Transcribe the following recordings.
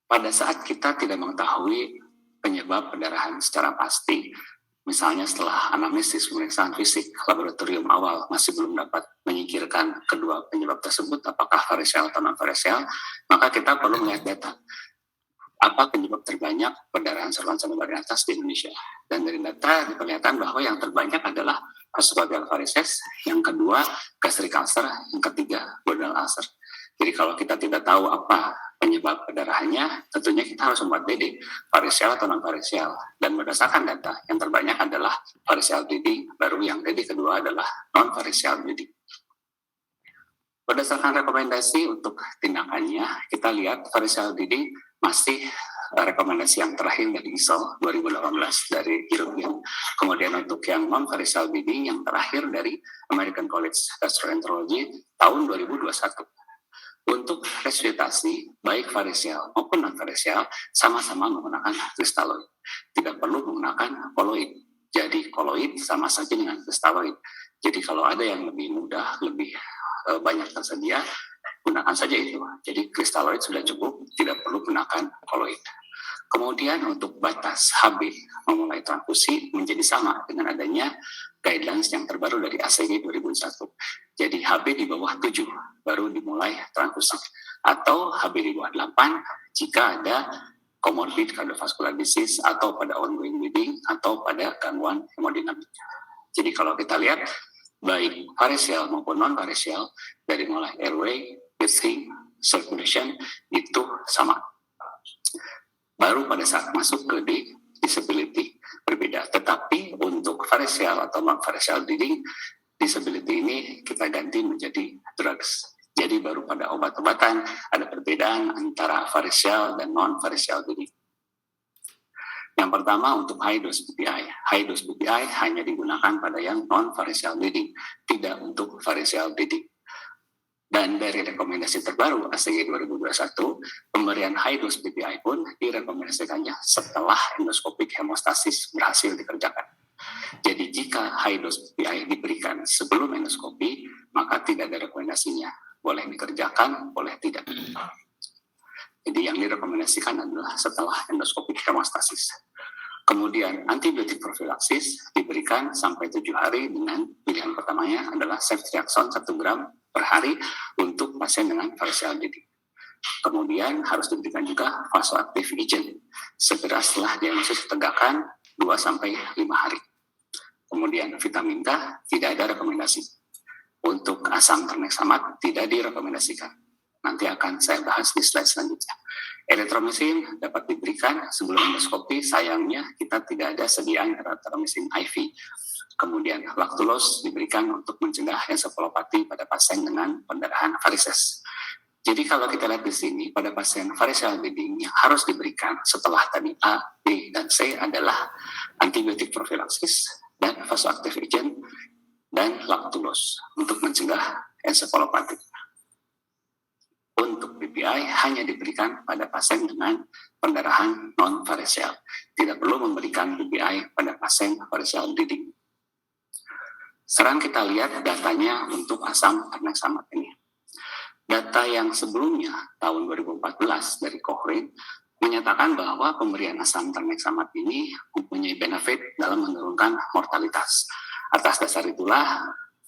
pada saat kita tidak mengetahui penyebab perdarahan secara pasti, misalnya setelah anamnesis pemeriksaan fisik laboratorium awal masih belum dapat menyingkirkan kedua penyebab tersebut, apakah varisial atau non-varisial, maka kita perlu melihat data. Apa penyebab terbanyak perdarahan saluran sambungan atas di Indonesia? Dan dari data diperlihatkan bahwa yang terbanyak adalah esophageal varices, yang kedua gastric ulcer, yang ketiga duodenal ulcer. Jadi kalau kita tidak tahu apa penyebab perdarahannya, tentunya kita harus membuat DD, varisial atau non-varisial. Dan berdasarkan data, yang terbanyak adalah varisial bleeding, baru yang DD kedua adalah non-varisial bleeding. Berdasarkan rekomendasi untuk tindakannya, kita lihat varisial bleeding masih rekomendasi yang terakhir dari ISO 2018 dari European. Kemudian untuk yang non-varisial bleeding yang terakhir dari American College Gastroenterology tahun 2021. Untuk resusitasi, baik varisial maupun non-varisial, sama-sama menggunakan kristaloid. Tidak perlu menggunakan koloid. Jadi koloid sama saja dengan kristaloid. Jadi kalau ada yang lebih mudah, lebih banyak tersedia, gunakan saja itu. Jadi kristaloid sudah cukup, tidak perlu gunakan koloid. Kemudian untuk batas HB memulai transfusi menjadi sama dengan adanya guidelines yang terbaru dari ACG 2001. Jadi HB di bawah 7 baru dimulai transfusi, atau HB di bawah 8 jika ada comorbid cardiovascular disease atau pada ongoing bleeding atau pada gangguan hemodinamik. Jadi kalau kita lihat baik varisial maupun non-varisial dari mulai airway, breathing, circulation itu sama. Baru pada saat masuk ke disability berbeda. Tetapi untuk varisial atau non-varisial bleeding, disability ini kita ganti menjadi drugs. Jadi baru pada obat-obatan ada perbedaan antara varisial dan non-varisial bleeding. Yang pertama untuk high dose BPI. High dose BPI hanya digunakan pada yang non-varisial bleeding, tidak untuk varisial bleeding. Dan dari rekomendasi terbaru ACG 2021, pemberian high dose BPI pun direkomendasikannya setelah endoskopik hemostasis berhasil dikerjakan. Jadi jika high dose BPI diberikan sebelum endoskopi, maka tidak ada rekomendasinya. Boleh dikerjakan, boleh tidak. Jadi yang direkomendasikan adalah setelah endoskopik hemostasis. Kemudian antibiotik profilaksis diberikan sampai 7 hari dengan pilihan pertamanya adalah ceftriaxone 1 gram per hari untuk pasien dengan varisial bleeding. Kemudian harus diberikan juga vasoactive agent segera setelah diagnosis tegakkan 2-5 hari. Kemudian vitamin K tidak ada rekomendasi. Untuk asam tranexamat tidak direkomendasikan. Nanti akan saya bahas di slide selanjutnya. Erythromycin dapat diberikan sebelum endoskopi, sayangnya kita tidak ada sediaan erythromycin IV. Kemudian laktulos diberikan untuk mencegah ensefalopati pada pasien dengan pendarahan varises. Jadi kalau kita lihat di sini, pada pasien varisial bleeding yang harus diberikan setelah tadi A, B, dan C adalah antibiotik profilaksis dan vasoactive agent dan laktulos untuk mencegah ensefalopati. Untuk BPI hanya diberikan pada pasien dengan pendarahan non-varisial. Tidak perlu memberikan BPI pada pasien varisial bleeding. Sekarang kita lihat datanya untuk asam tranexamat ini. Data yang sebelumnya tahun 2014 dari Cochrane menyatakan bahwa pemberian asam tranexamat ini mempunyai benefit dalam menurunkan mortalitas. Atas dasar itulah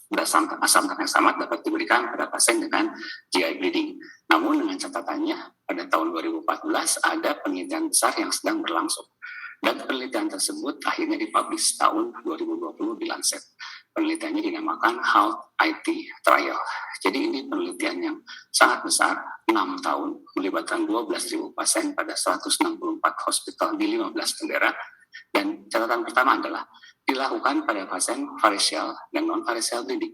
asam tranexamat dapat diberikan pada pasien dengan GI bleeding. Namun dengan catatannya, pada tahun 2014 ada penelitian besar yang sedang berlangsung. Dan penelitian tersebut akhirnya dipublish tahun 2020 di Lancet. Penelitiannya dinamakan HALT IT Trial. Jadi ini penelitian yang sangat besar, 6 tahun, melibatkan 12.000 pasien pada 164 hospital di 15 negara. Dan catatan pertama adalah dilakukan pada pasien varisial dan non-varisial bleeding.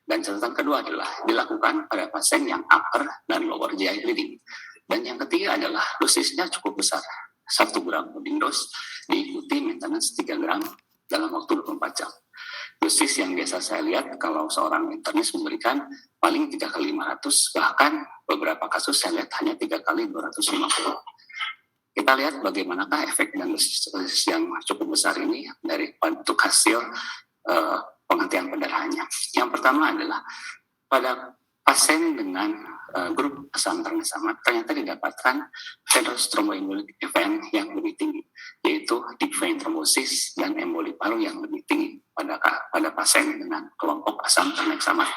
Dan catatan kedua adalah dilakukan pada pasien yang upper dan lower GI bleeding. Dan yang ketiga adalah dosisnya cukup besar, 1 gram loading dose, diikuti maintenance 3 gram dalam waktu 24 jam. Dosis yang biasa saya lihat kalau seorang internis memberikan paling 3 kali 500, bahkan beberapa kasus saya lihat hanya 3 kali 250. Kita lihat bagaimanakah efek dan dosis yang cukup besar ini dari untuk hasil penghentian pendarahannya. Yang pertama adalah pada pasien dengan grup asam tranexamat ternyata didapatkan venous thromboembolic event yang lebih tinggi, yaitu deep vein thrombosis dan emboli paru yang lebih tinggi pada pasien dengan kelompok asam tranexamat.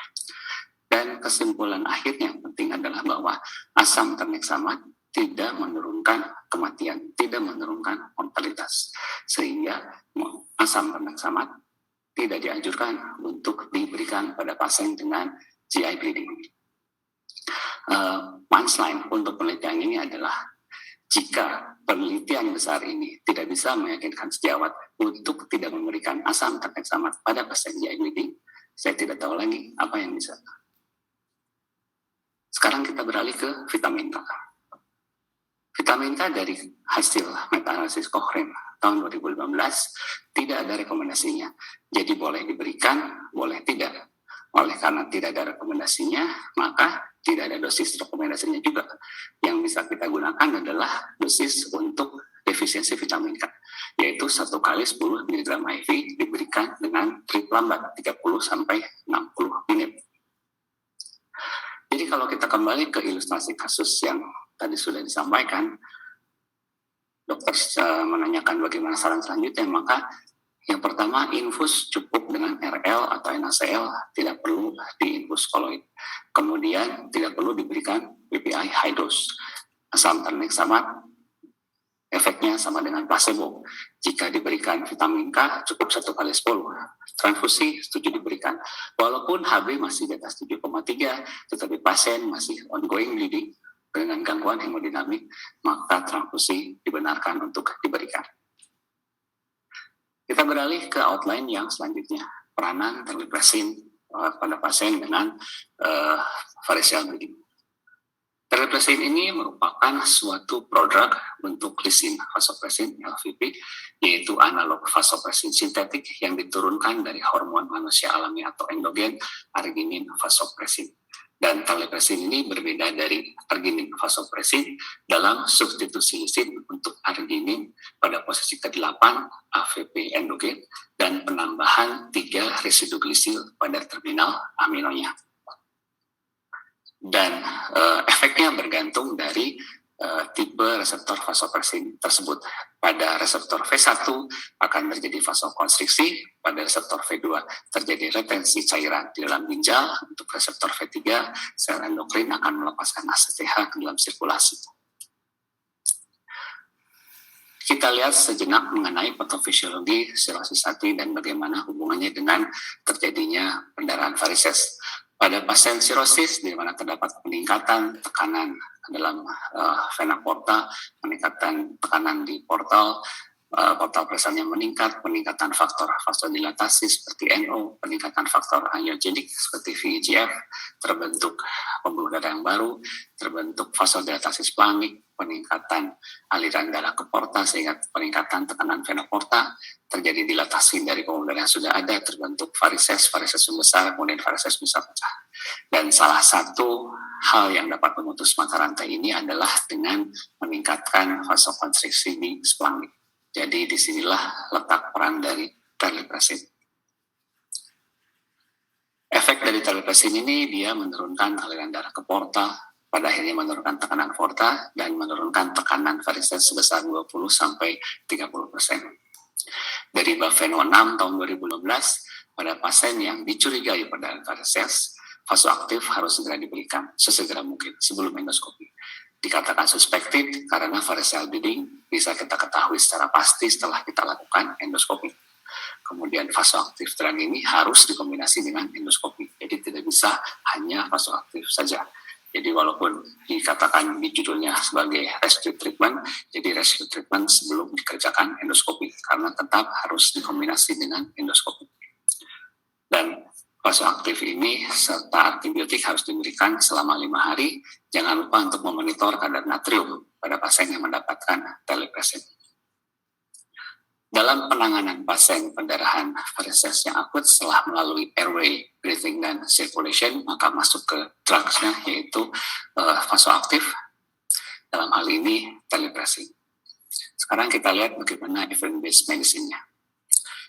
Dan kesimpulan akhirnya yang penting adalah bahwa asam tranexamat tidak menurunkan kematian, tidak menurunkan mortalitas, sehingga asam tranexamat tidak dianjurkan untuk diberikan pada pasien dengan GI bleeding. Punchline untuk penelitian ini adalah jika penelitian besar ini tidak bisa meyakinkan sejawat untuk tidak memberikan asam tranexamat pada pasien GI bleeding, saya tidak tahu lagi apa yang bisa. Sekarang kita beralih ke vitamin K. Vitamin K dari hasil meta-analisis Cochrane tahun 2015 tidak ada rekomendasinya. Jadi boleh diberikan, boleh tidak. Oleh karena tidak ada rekomendasinya, maka tidak ada dosis rekomendasinya juga. Yang bisa kita gunakan adalah dosis untuk defisiensi vitamin K, yaitu 1 kali 10 mg IV diberikan dengan trip lambat 30-60 menit. Jadi kalau kita kembali ke ilustrasi kasus yang tadi sudah disampaikan, dokter menanyakan bagaimana saran selanjutnya, maka yang pertama, infus cukup dengan RL atau NaCl, tidak perlu diinfus koloid. Kemudian tidak perlu diberikan PPI high dose. Asam tranexamat efeknya sama dengan placebo. Jika diberikan vitamin K cukup 1 kali 10. Transfusi setuju diberikan. Walaupun HB masih di atas 7,3, tetapi pasien masih ongoing bleeding dengan gangguan hemodinamik, maka transfusi dibenarkan untuk diberikan. Kita beralih ke outline yang selanjutnya, peranan terlipresin pada pasien dengan variceal bleeding. Terlipresin ini merupakan suatu prodrug untuk lisin vasopresin LVP, yaitu analog vasopresin sintetik yang diturunkan dari hormon manusia alami atau endogen arginin vasopresin. Dan terlipresin ini berbeda dari arginin vasopresin dalam substitusi lisin untuk arginin pada posisi ke-8 AVP endogen dan penambahan 3 residu glisil pada terminal aminonya. Dan efeknya bergantung dari tipe reseptor vasopresin tersebut. Pada reseptor V1 akan terjadi vasokonstriksi, pada reseptor V2 terjadi retensi cairan di dalam ginjal, untuk reseptor V3 sel endokrin akan melepaskan ACTH ke dalam sirkulasi. Kita lihat sejenak mengenai patofisiologi sirosis hati dan bagaimana hubungannya dengan terjadinya pendarahan varises. Pada pasien sirosis, di mana terdapat peningkatan tekanan dalam vena porta, peningkatan tekanan di portal pressure-nya meningkat, peningkatan faktor vasodilatasi seperti NO, peningkatan faktor angiogenik seperti VEGF, terbentuk pembuluh darah yang baru, terbentuk vasodilatasi splanchnic, peningkatan aliran darah ke porta sehingga peningkatan tekanan vena porta, terjadi dilatasi dari pembuluh darah yang sudah ada, terbentuk varises yang besar, kemudian varises bisa pecah. Dan salah satu hal yang dapat memutus mata rantai ini adalah dengan meningkatkan vasokonstriksi di splanchnic. Jadi disinilah letak peran dari terlipresin. Efek dari terlipresin ini dia menurunkan aliran darah ke porta, pada akhirnya menurunkan tekanan porta dan menurunkan tekanan varises sebesar 20-30%. Dari Baveno 6 tahun 2015, pada pasien yang dicurigai pendarahan varises, vasoaktif harus segera diberikan sesegera mungkin sebelum endoskopi. Dikatakan suspected karena variceal bleeding bisa kita ketahui secara pasti setelah kita lakukan endoskopi. Kemudian vasoaktif drug ini harus dikombinasi dengan endoskopi, jadi tidak bisa hanya vasoaktif saja. Jadi walaupun dikatakan di judulnya sebagai rescue treatment, jadi rescue treatment sebelum dikerjakan endoskopi, karena tetap harus dikombinasi dengan endoskopi. Dan vasoaktif ini serta antibiotik harus diberikan selama 5 hari. Jangan lupa untuk memonitor kadar natrium pada pasien yang mendapatkan terlipresin. Dalam penanganan pasien pendarahan varises yang akut setelah melalui airway, breathing, dan circulation, maka masuk ke drugsnya yaitu vasoaktif. Dalam hal ini terlipresin. Sekarang kita lihat bagaimana evidence-based medicine-nya.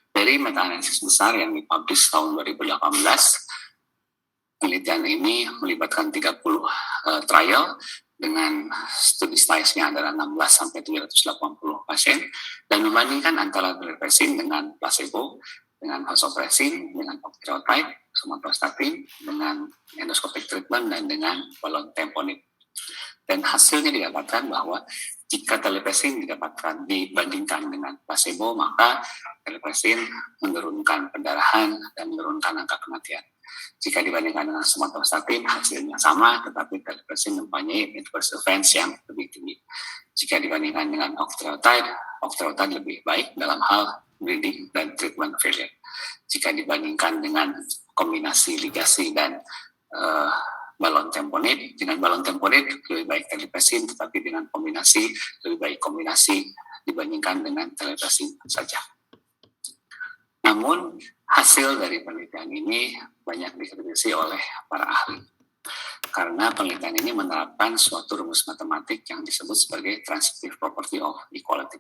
Dari meta-analisis besar yang dipublish tahun 2018, penelitian ini melibatkan 30 trial dengan studi size-nya adalah 16 sampai 780 pasien dan membandingkan antara terlipresin dengan placebo, dengan vasopressin, dengan octreotide, somatostatin, dengan endoscopic treatment dan dengan balon tamponade. Dan hasilnya didapatkan bahwa jika terlipresin dibandingkan dengan placebo, maka terlipresin menurunkan pendarahan dan menurunkan angka kematian. Jika dibandingkan dengan somatostatin, hasilnya sama, tetapi terlipresin mempunyai adverse events yang lebih tinggi. Jika dibandingkan dengan octreotide lebih baik dalam hal bleeding dan treatment failure. Jika dibandingkan dengan kombinasi ligasi dan balon tamponade, dengan balon tamponade lebih baik terlipresin, tetapi dengan kombinasi lebih baik kombinasi dibandingkan dengan terlipresin saja. Namun hasil dari penelitian ini banyak dikritisi oleh para ahli karena penelitian ini menerapkan suatu rumus matematik yang disebut sebagai transitive property of equality.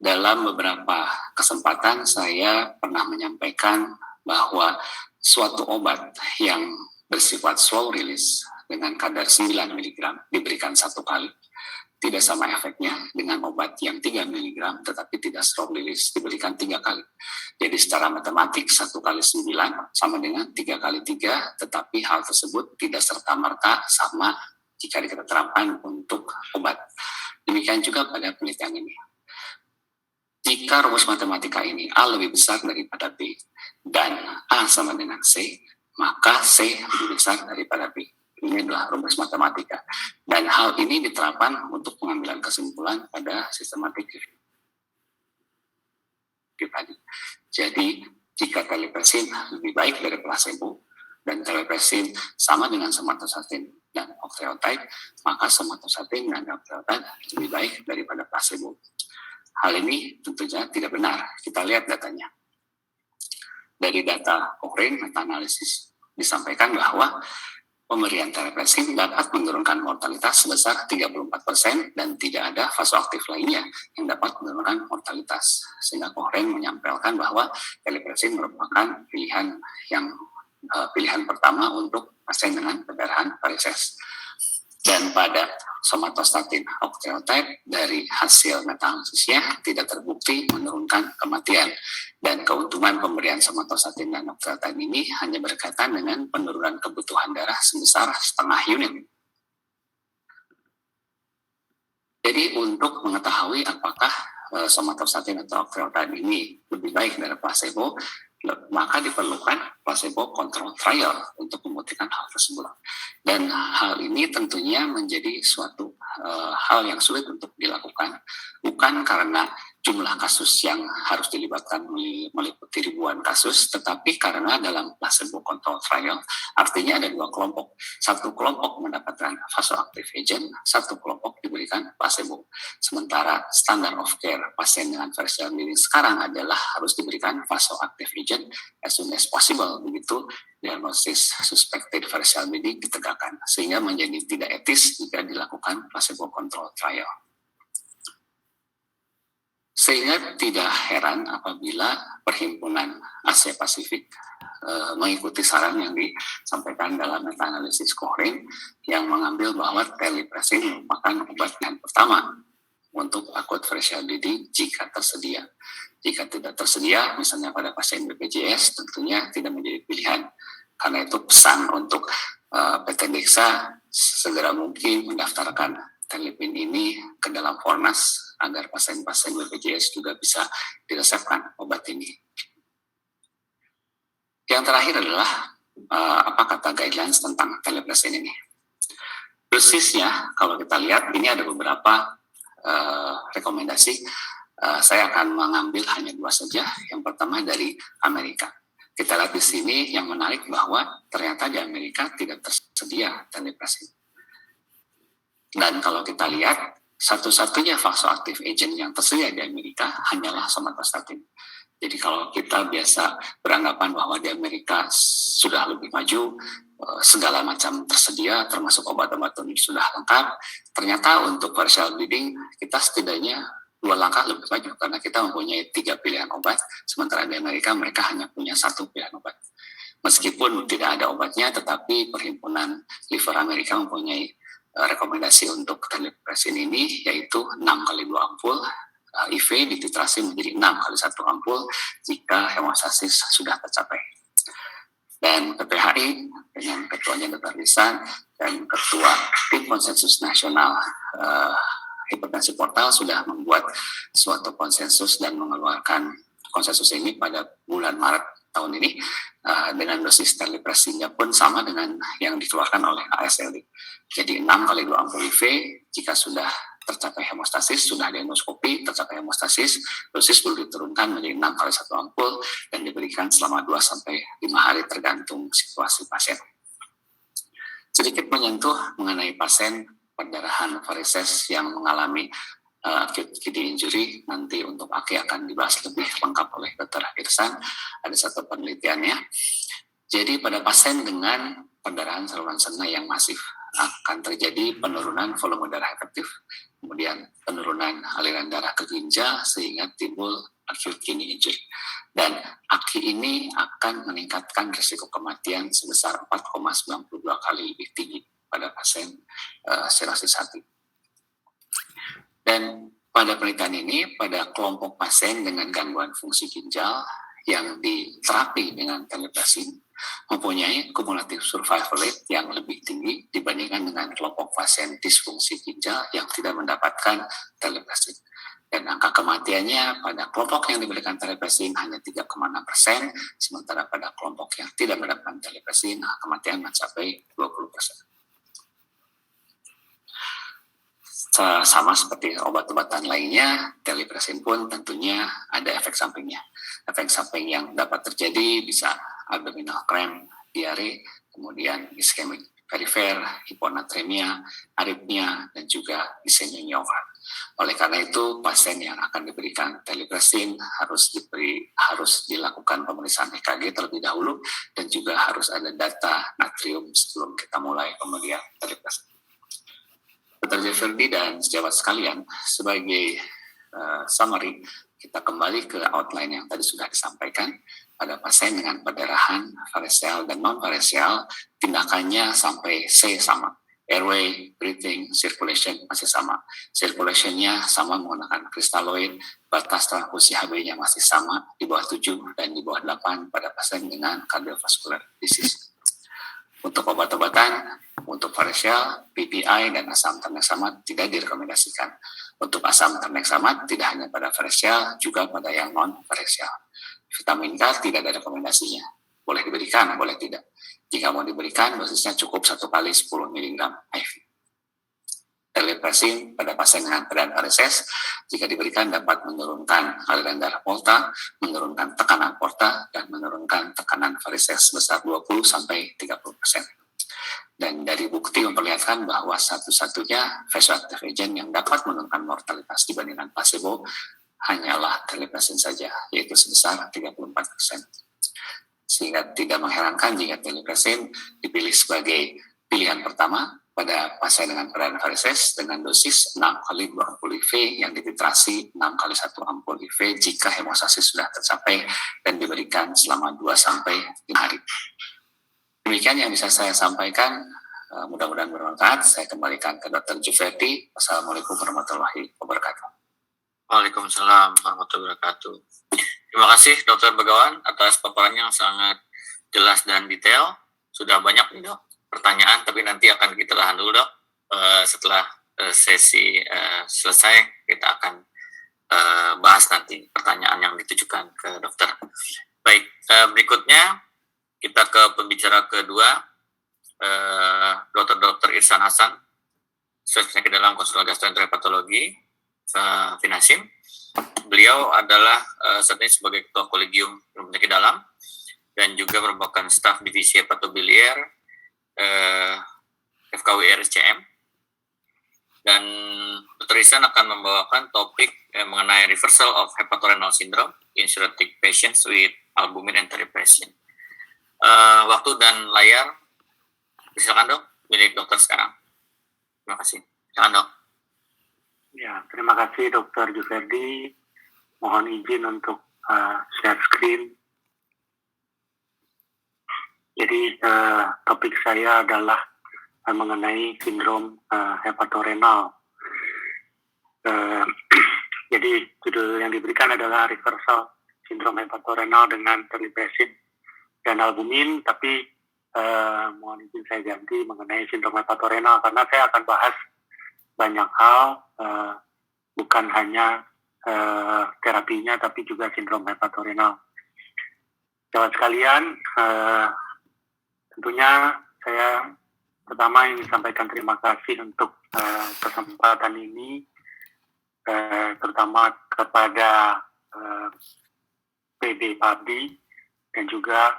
Dalam beberapa kesempatan saya pernah menyampaikan bahwa suatu obat yang bersifat slow release dengan kadar 9 mg diberikan satu kali tidak sama efeknya dengan obat yang 3 mg tetapi tidak slow release diberikan 3 kali. Jadi secara matematik 1 kali 9 sama dengan 3 kali 3, tetapi hal tersebut tidak serta-merta sama jika kita terapkan untuk obat. Demikian juga pada penelitian ini. Jika rumus matematika ini A lebih besar daripada B dan A sama dengan C, maka C lebih besar daripada B. Ini adalah rumus matematika. Dan hal ini diterapkan untuk pengambilan kesimpulan pada sistematik tadi. Jadi, jika terlipresin lebih baik dari placebo dan terlipresin sama dengan somatostatin dan octreotide, maka somatostatin dan octreotide lebih baik daripada placebo. Hal ini tentunya tidak benar. Kita lihat datanya. Dari data Cochrane meta-analisis disampaikan bahwa pemberian terlipresin dapat menurunkan mortalitas sebesar 34% dan tidak ada vasoaktif lainnya yang dapat menurunkan mortalitas. Sehingga Cochrane menyampaikan bahwa terlipresin merupakan pilihan pertama untuk pasien dengan pendarahan varises. Dan pada somatostatin octreotide dari hasil meta-analisisnya tidak terbukti menurunkan kematian. Dan keuntungan pemberian somatostatin dan octreotide ini hanya berkaitan dengan penurunan kebutuhan darah sebesar setengah unit. Jadi untuk mengetahui apakah somatostatin atau octreotide ini lebih baik dari placebo, maka diperlukan placebo control trial untuk membuktikan hal tersebut. Dan hal ini tentunya menjadi suatu hal yang sulit untuk dilakukan, bukan karena jumlah kasus yang harus dilibatkan meliputi ribuan kasus, tetapi karena dalam placebo control trial artinya ada dua kelompok. Satu kelompok mendapatkan vasoactive agent, satu kelompok diberikan placebo. Sementara standard of care pasien dengan variceal bleeding sekarang adalah harus diberikan vasoactive agent as soon as possible, begitu diagnosis suspected variceal bleeding ditegakkan, sehingga menjadi tidak etis jika dilakukan placebo control trial. Sehingga tidak heran apabila Perhimpunan Asia Pasifik mengikuti saran yang disampaikan dalam meta-analisis Cochrane yang mengambil bahwa terlipresin merupakan obat yang pertama untuk akut variceal bleeding jika tersedia. Jika tidak tersedia, misalnya pada pasien BPJS, tentunya tidak menjadi pilihan. Karena itu pesan untuk PT Dexa segera mungkin mendaftarkan terlipin ini ke dalam Fornas agar pasien-pasien BPJS juga bisa diresepkan obat ini. Yang terakhir adalah apa kata guidelines tentang terlipresin ini. Dosisnya, kalau kita lihat, ini ada beberapa rekomendasi. Saya akan mengambil hanya 2 saja. Yang pertama dari Amerika. Kita lihat di sini yang menarik bahwa ternyata di Amerika tidak tersedia terlipresin. Dan kalau kita lihat, satu-satunya vasoactive agent yang tersedia di Amerika hanyalah somatostatin. Jadi kalau kita biasa beranggapan bahwa di Amerika sudah lebih maju, segala macam tersedia, termasuk obat-obat ini sudah lengkap, ternyata untuk variceal bleeding kita setidaknya 2 langkah lebih maju karena kita mempunyai 3 pilihan obat, sementara di Amerika mereka hanya punya 1 pilihan obat. Meskipun tidak ada obatnya, tetapi Perhimpunan Liver Amerika mempunyai rekomendasi untuk terlipresin ini, yaitu 6 kali 2 ampul IV dititrasi menjadi 6 kali 1 ampul jika hemostasis sudah tercapai. Dan PPHI dengan ketuanya Dr. Lisan dan Ketua Tim Konsensus Nasional Hipertensi Portal sudah membuat suatu konsensus dan mengeluarkan konsensus ini pada bulan Maret tahun ini dengan dosis terlipresinnya pun sama dengan yang dikeluarkan oleh ASLD. Jadi 6 kali 2 ampul IV jika sudah tercapai hemostasis, sudah diendoskopi, tercapai hemostasis, dosis perlu diturunkan menjadi 6 kali 1 ampul dan diberikan selama 2-5 hari tergantung situasi pasien. Sedikit menyentuh mengenai pasien perdarahan varises yang mengalami acute kidney injury, nanti untuk AKI akan dibahas lebih lengkap oleh Dr. Irsan. Ada satu penelitiannya. Jadi pada pasien dengan perdarahan saluran cerna yang masif akan terjadi penurunan volume darah efektif, kemudian penurunan aliran darah ke ginjal sehingga timbul acute kidney injury. Dan AKI ini akan meningkatkan risiko kematian sebesar 4,92 kali lebih tinggi pada pasien sirosis hati. Dan pada penelitian ini, pada kelompok pasien dengan gangguan fungsi ginjal yang diterapi dengan terlipresin mempunyai kumulatif survival rate yang lebih tinggi dibandingkan dengan kelompok pasien disfungsi ginjal yang tidak mendapatkan terlipresin. Dan angka kematiannya pada kelompok yang diberikan terlipresin hanya 3,6%, sementara pada kelompok yang tidak mendapatkan terlipresin kematian mencapai 20%. Sama seperti obat-obatan lainnya, terlipresin pun tentunya ada efek sampingnya. Efek samping yang dapat terjadi bisa abdominal cramp, diare, kemudian ischemic perifer, hiponatremia, aritmia, dan juga ischemia miokard. Oleh karena itu, pasien yang akan diberikan terlipresin harus dilakukan pemeriksaan EKG terlebih dahulu dan juga harus ada data natrium sebelum kita mulai pemberian terlipresin. Dr. Jefferdi dan sejawat sekalian, sebagai summary, kita kembali ke outline yang tadi sudah disampaikan. Pada pasien dengan perdarahan varesial dan non-varesial, tindakannya sampai C sama. Airway, breathing, circulation masih sama. Circulation-nya sama menggunakan kristaloid, batas transfusi HB-nya masih sama, di bawah 7 dan di bawah 8 pada pasien dengan cardiovascular disease. Untuk obat-obatan, untuk varesial, PPI, dan asam tranexamat tidak direkomendasikan. Untuk asam tranexamat tidak hanya pada varesial, juga pada yang non-varesial. Vitamin K tidak ada rekomendasinya. Boleh diberikan, boleh tidak. Jika mau diberikan, dosisnya cukup 1 kali 10 mg IV. Terlipresin pada pasien dengan perdarahan varises, jika diberikan dapat menurunkan aliran darah porta, menurunkan tekanan porta, dan menurunkan tekanan varises sebesar 20-30%. Dan dari bukti memperlihatkan bahwa satu-satunya vasoactive agent yang dapat menurunkan mortalitas dibandingkan placebo hanyalah terlipresin saja, yaitu sebesar 34%. Sehingga tidak mengherankan jika terlipresin dipilih sebagai pilihan pertama pada pasien dengan perdarahan varises dengan dosis 6 kali 2 ampul IV yang dititrasi 6 kali 1 ampul IV jika hemostasis sudah tercapai dan diberikan selama 2-5 hari. Demikian yang bisa saya sampaikan, mudah-mudahan bermanfaat. Saya kembalikan ke Dr. Jufredi. Wassalamualaikum warahmatullahi wabarakatuh. Waalaikumsalam warahmatullahi wabarakatuh. Terima kasih Dr. Begawan atas paparannya yang sangat jelas dan detail. Sudah banyak nih Dok pertanyaan, tapi nanti akan kita tahan dulu Dok. Setelah sesi selesai, kita akan bahas nanti pertanyaan yang ditujukan ke dokter. Baik, berikutnya kita ke pembicara kedua, Dr. Irsan Hasan, spesialis penyakit dalam konsultan gastroenteropatologi, Finasim. Beliau adalah saat ini sebagai ketua kolegium penyakit dalam dan juga merupakan staf divisi hepatobiliar FKW RSCM. Dan Dr. Irsan akan membawakan topik mengenai reversal of hepatorenal syndrome in cirrhotic patients with albumin and terlipresin. Waktu dan layar, silakan Dok, milik dokter sekarang. Terima kasih. Silakan Dok. Ya, terima kasih Dr. Jufredi. Mohon izin untuk share screen. Jadi topik saya adalah mengenai sindrom hepatorenal. Jadi judul yang diberikan adalah reversal sindrom hepatorenal dengan terlibesin dan albumin, tapi mohon izin saya ganti mengenai sindrom hepatorenal karena saya akan bahas banyak hal, bukan hanya terapinya tapi juga sindrom hepatorenal. Sahabat sekalian, tentunya saya pertama ingin sampaikan terima kasih untuk kesempatan ini, terutama kepada PD Pabdi dan juga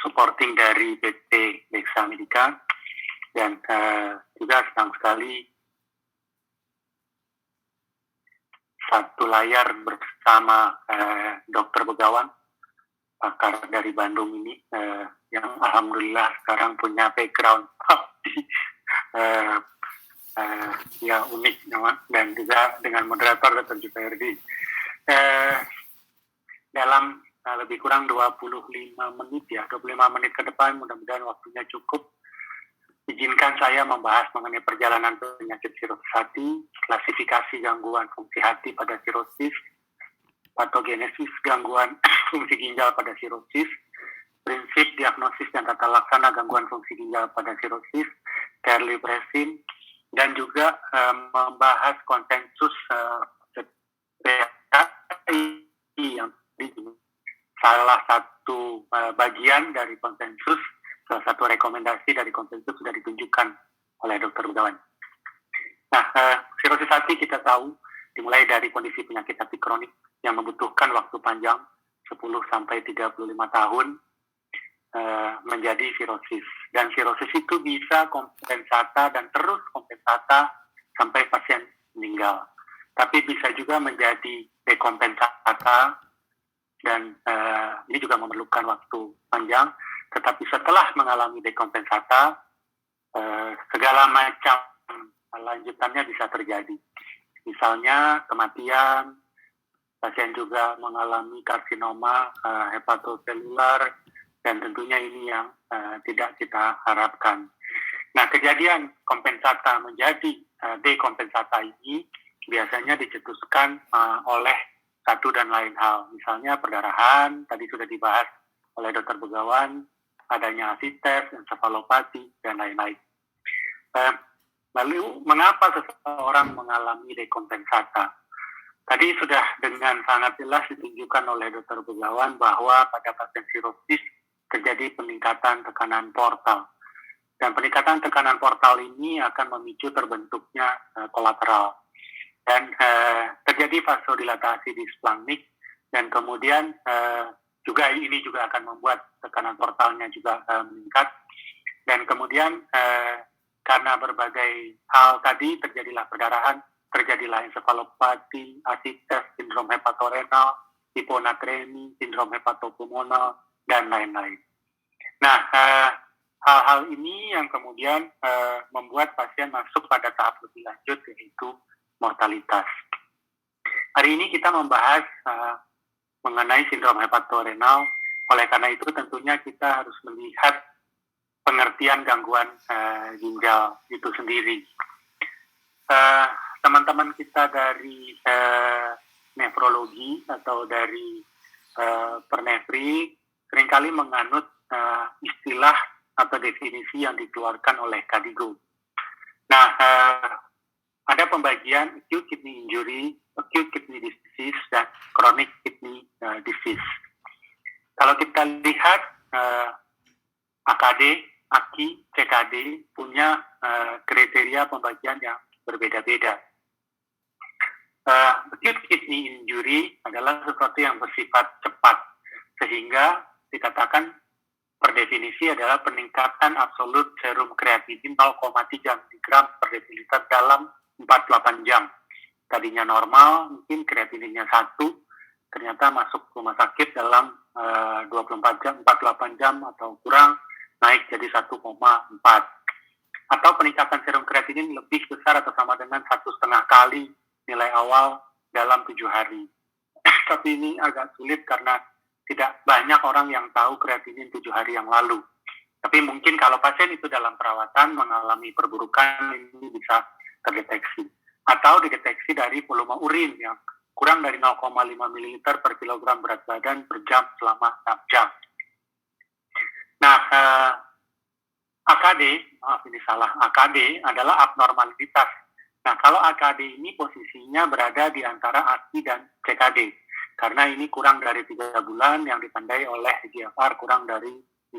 supporting dari PT Bexa Medica, dan juga senang sekali satu layar bersama Dr. Begawan, pakar dari Bandung ini, yang alhamdulillah sekarang punya background ya unik, dan juga dengan moderator Dr. Juferdi. Dalam lebih kurang 25 menit ke depan, mudah-mudahan waktunya cukup. Izinkan saya membahas mengenai perjalanan penyakit sirosis hati, klasifikasi gangguan fungsi hati pada sirosis, patogenesis gangguan fungsi ginjal pada sirosis, prinsip diagnosis dan tata laksana gangguan fungsi ginjal pada sirosis, terlibesin, dan juga membahas konsensus yang salah satu bagian dari konsensus, salah satu rekomendasi dari konsensus sudah ditunjukkan oleh Dr. Begawan. Nah, sirosis hati kita tahu dimulai dari kondisi penyakit hati kronik yang membutuhkan waktu panjang 10-35 tahun menjadi sirosis. Dan sirosis itu bisa kompensata dan terus kompensata sampai pasien meninggal. Tapi bisa juga menjadi dekompensata, dan ini juga memerlukan waktu panjang. Tetapi setelah mengalami dekompensata, segala macam lanjutannya bisa terjadi. Misalnya kematian, pasien juga mengalami karsinoma hepatoselular, dan tentunya ini yang tidak kita harapkan. Nah, kejadian kompensata menjadi dekompensata ini biasanya dicetuskan oleh satu dan lain hal. Misalnya perdarahan, tadi sudah dibahas oleh Dr. Begawan, adanya asites, ensefalopati, dan lain-lain. Lalu, mengapa seseorang mengalami dekompensata? Tadi sudah dengan sangat jelas ditunjukkan oleh Dr. Begawan bahwa pada pasien sirosis terjadi peningkatan tekanan portal. Dan peningkatan tekanan portal ini akan memicu terbentuknya kolateral. Dan terjadi vasodilatasi di splagnik, dan kemudian ini juga akan membuat tekanan portalnya juga meningkat. Dan kemudian karena berbagai hal tadi, terjadilah perdarahan, terjadilah ensefalopati, asites, sindrom hepatorenal, hiponatremi, sindrom hepatopulmonal, dan lain-lain. Nah, hal-hal ini yang kemudian membuat pasien masuk pada tahap lebih lanjut, yaitu mortalitas. Hari ini kita membahas mengenai sindrom hepatorenal. Oleh karena itu tentunya kita harus melihat pengertian gangguan ginjal itu sendiri. Teman-teman kita dari nefrologi atau dari pernefri seringkali menganut istilah atau definisi yang dikeluarkan oleh KDIGO. Nah, ada pembagian acute kidney injury, acute kidney disease, dan chronic kidney disease. Kalau kita lihat AKD, AKI, CKD punya kriteria pembagian yang berbeda-beda. Acute kidney injury adalah sesuatu yang bersifat cepat, sehingga dikatakan per definisi adalah peningkatan absolut serum kreatinin 0,3 mg per desiliter dalam 48 jam. Tadinya normal, mungkin kreatininnya 1, ternyata masuk rumah sakit dalam 24 jam, 48 jam atau kurang, naik jadi 1,4. Atau peningkatan serum kreatinin lebih besar atau sama dengan 1,5 kali nilai awal dalam 7 hari. Tapi ini agak sulit karena tidak banyak orang yang tahu kreatinin 7 hari yang lalu. Tapi mungkin kalau pasien itu dalam perawatan mengalami perburukan, ini bisa terdeteksi. Atau dideteksi dari volume urin yang kurang dari 0,5 ml per kilogram berat badan per jam selama 6 jam. Nah, AKD, maaf ini salah, AKD adalah abnormalitas. Nah, kalau AKD ini posisinya berada di antara AKI dan CKD. Karena ini kurang dari 3 bulan yang ditandai oleh GFR kurang dari 60.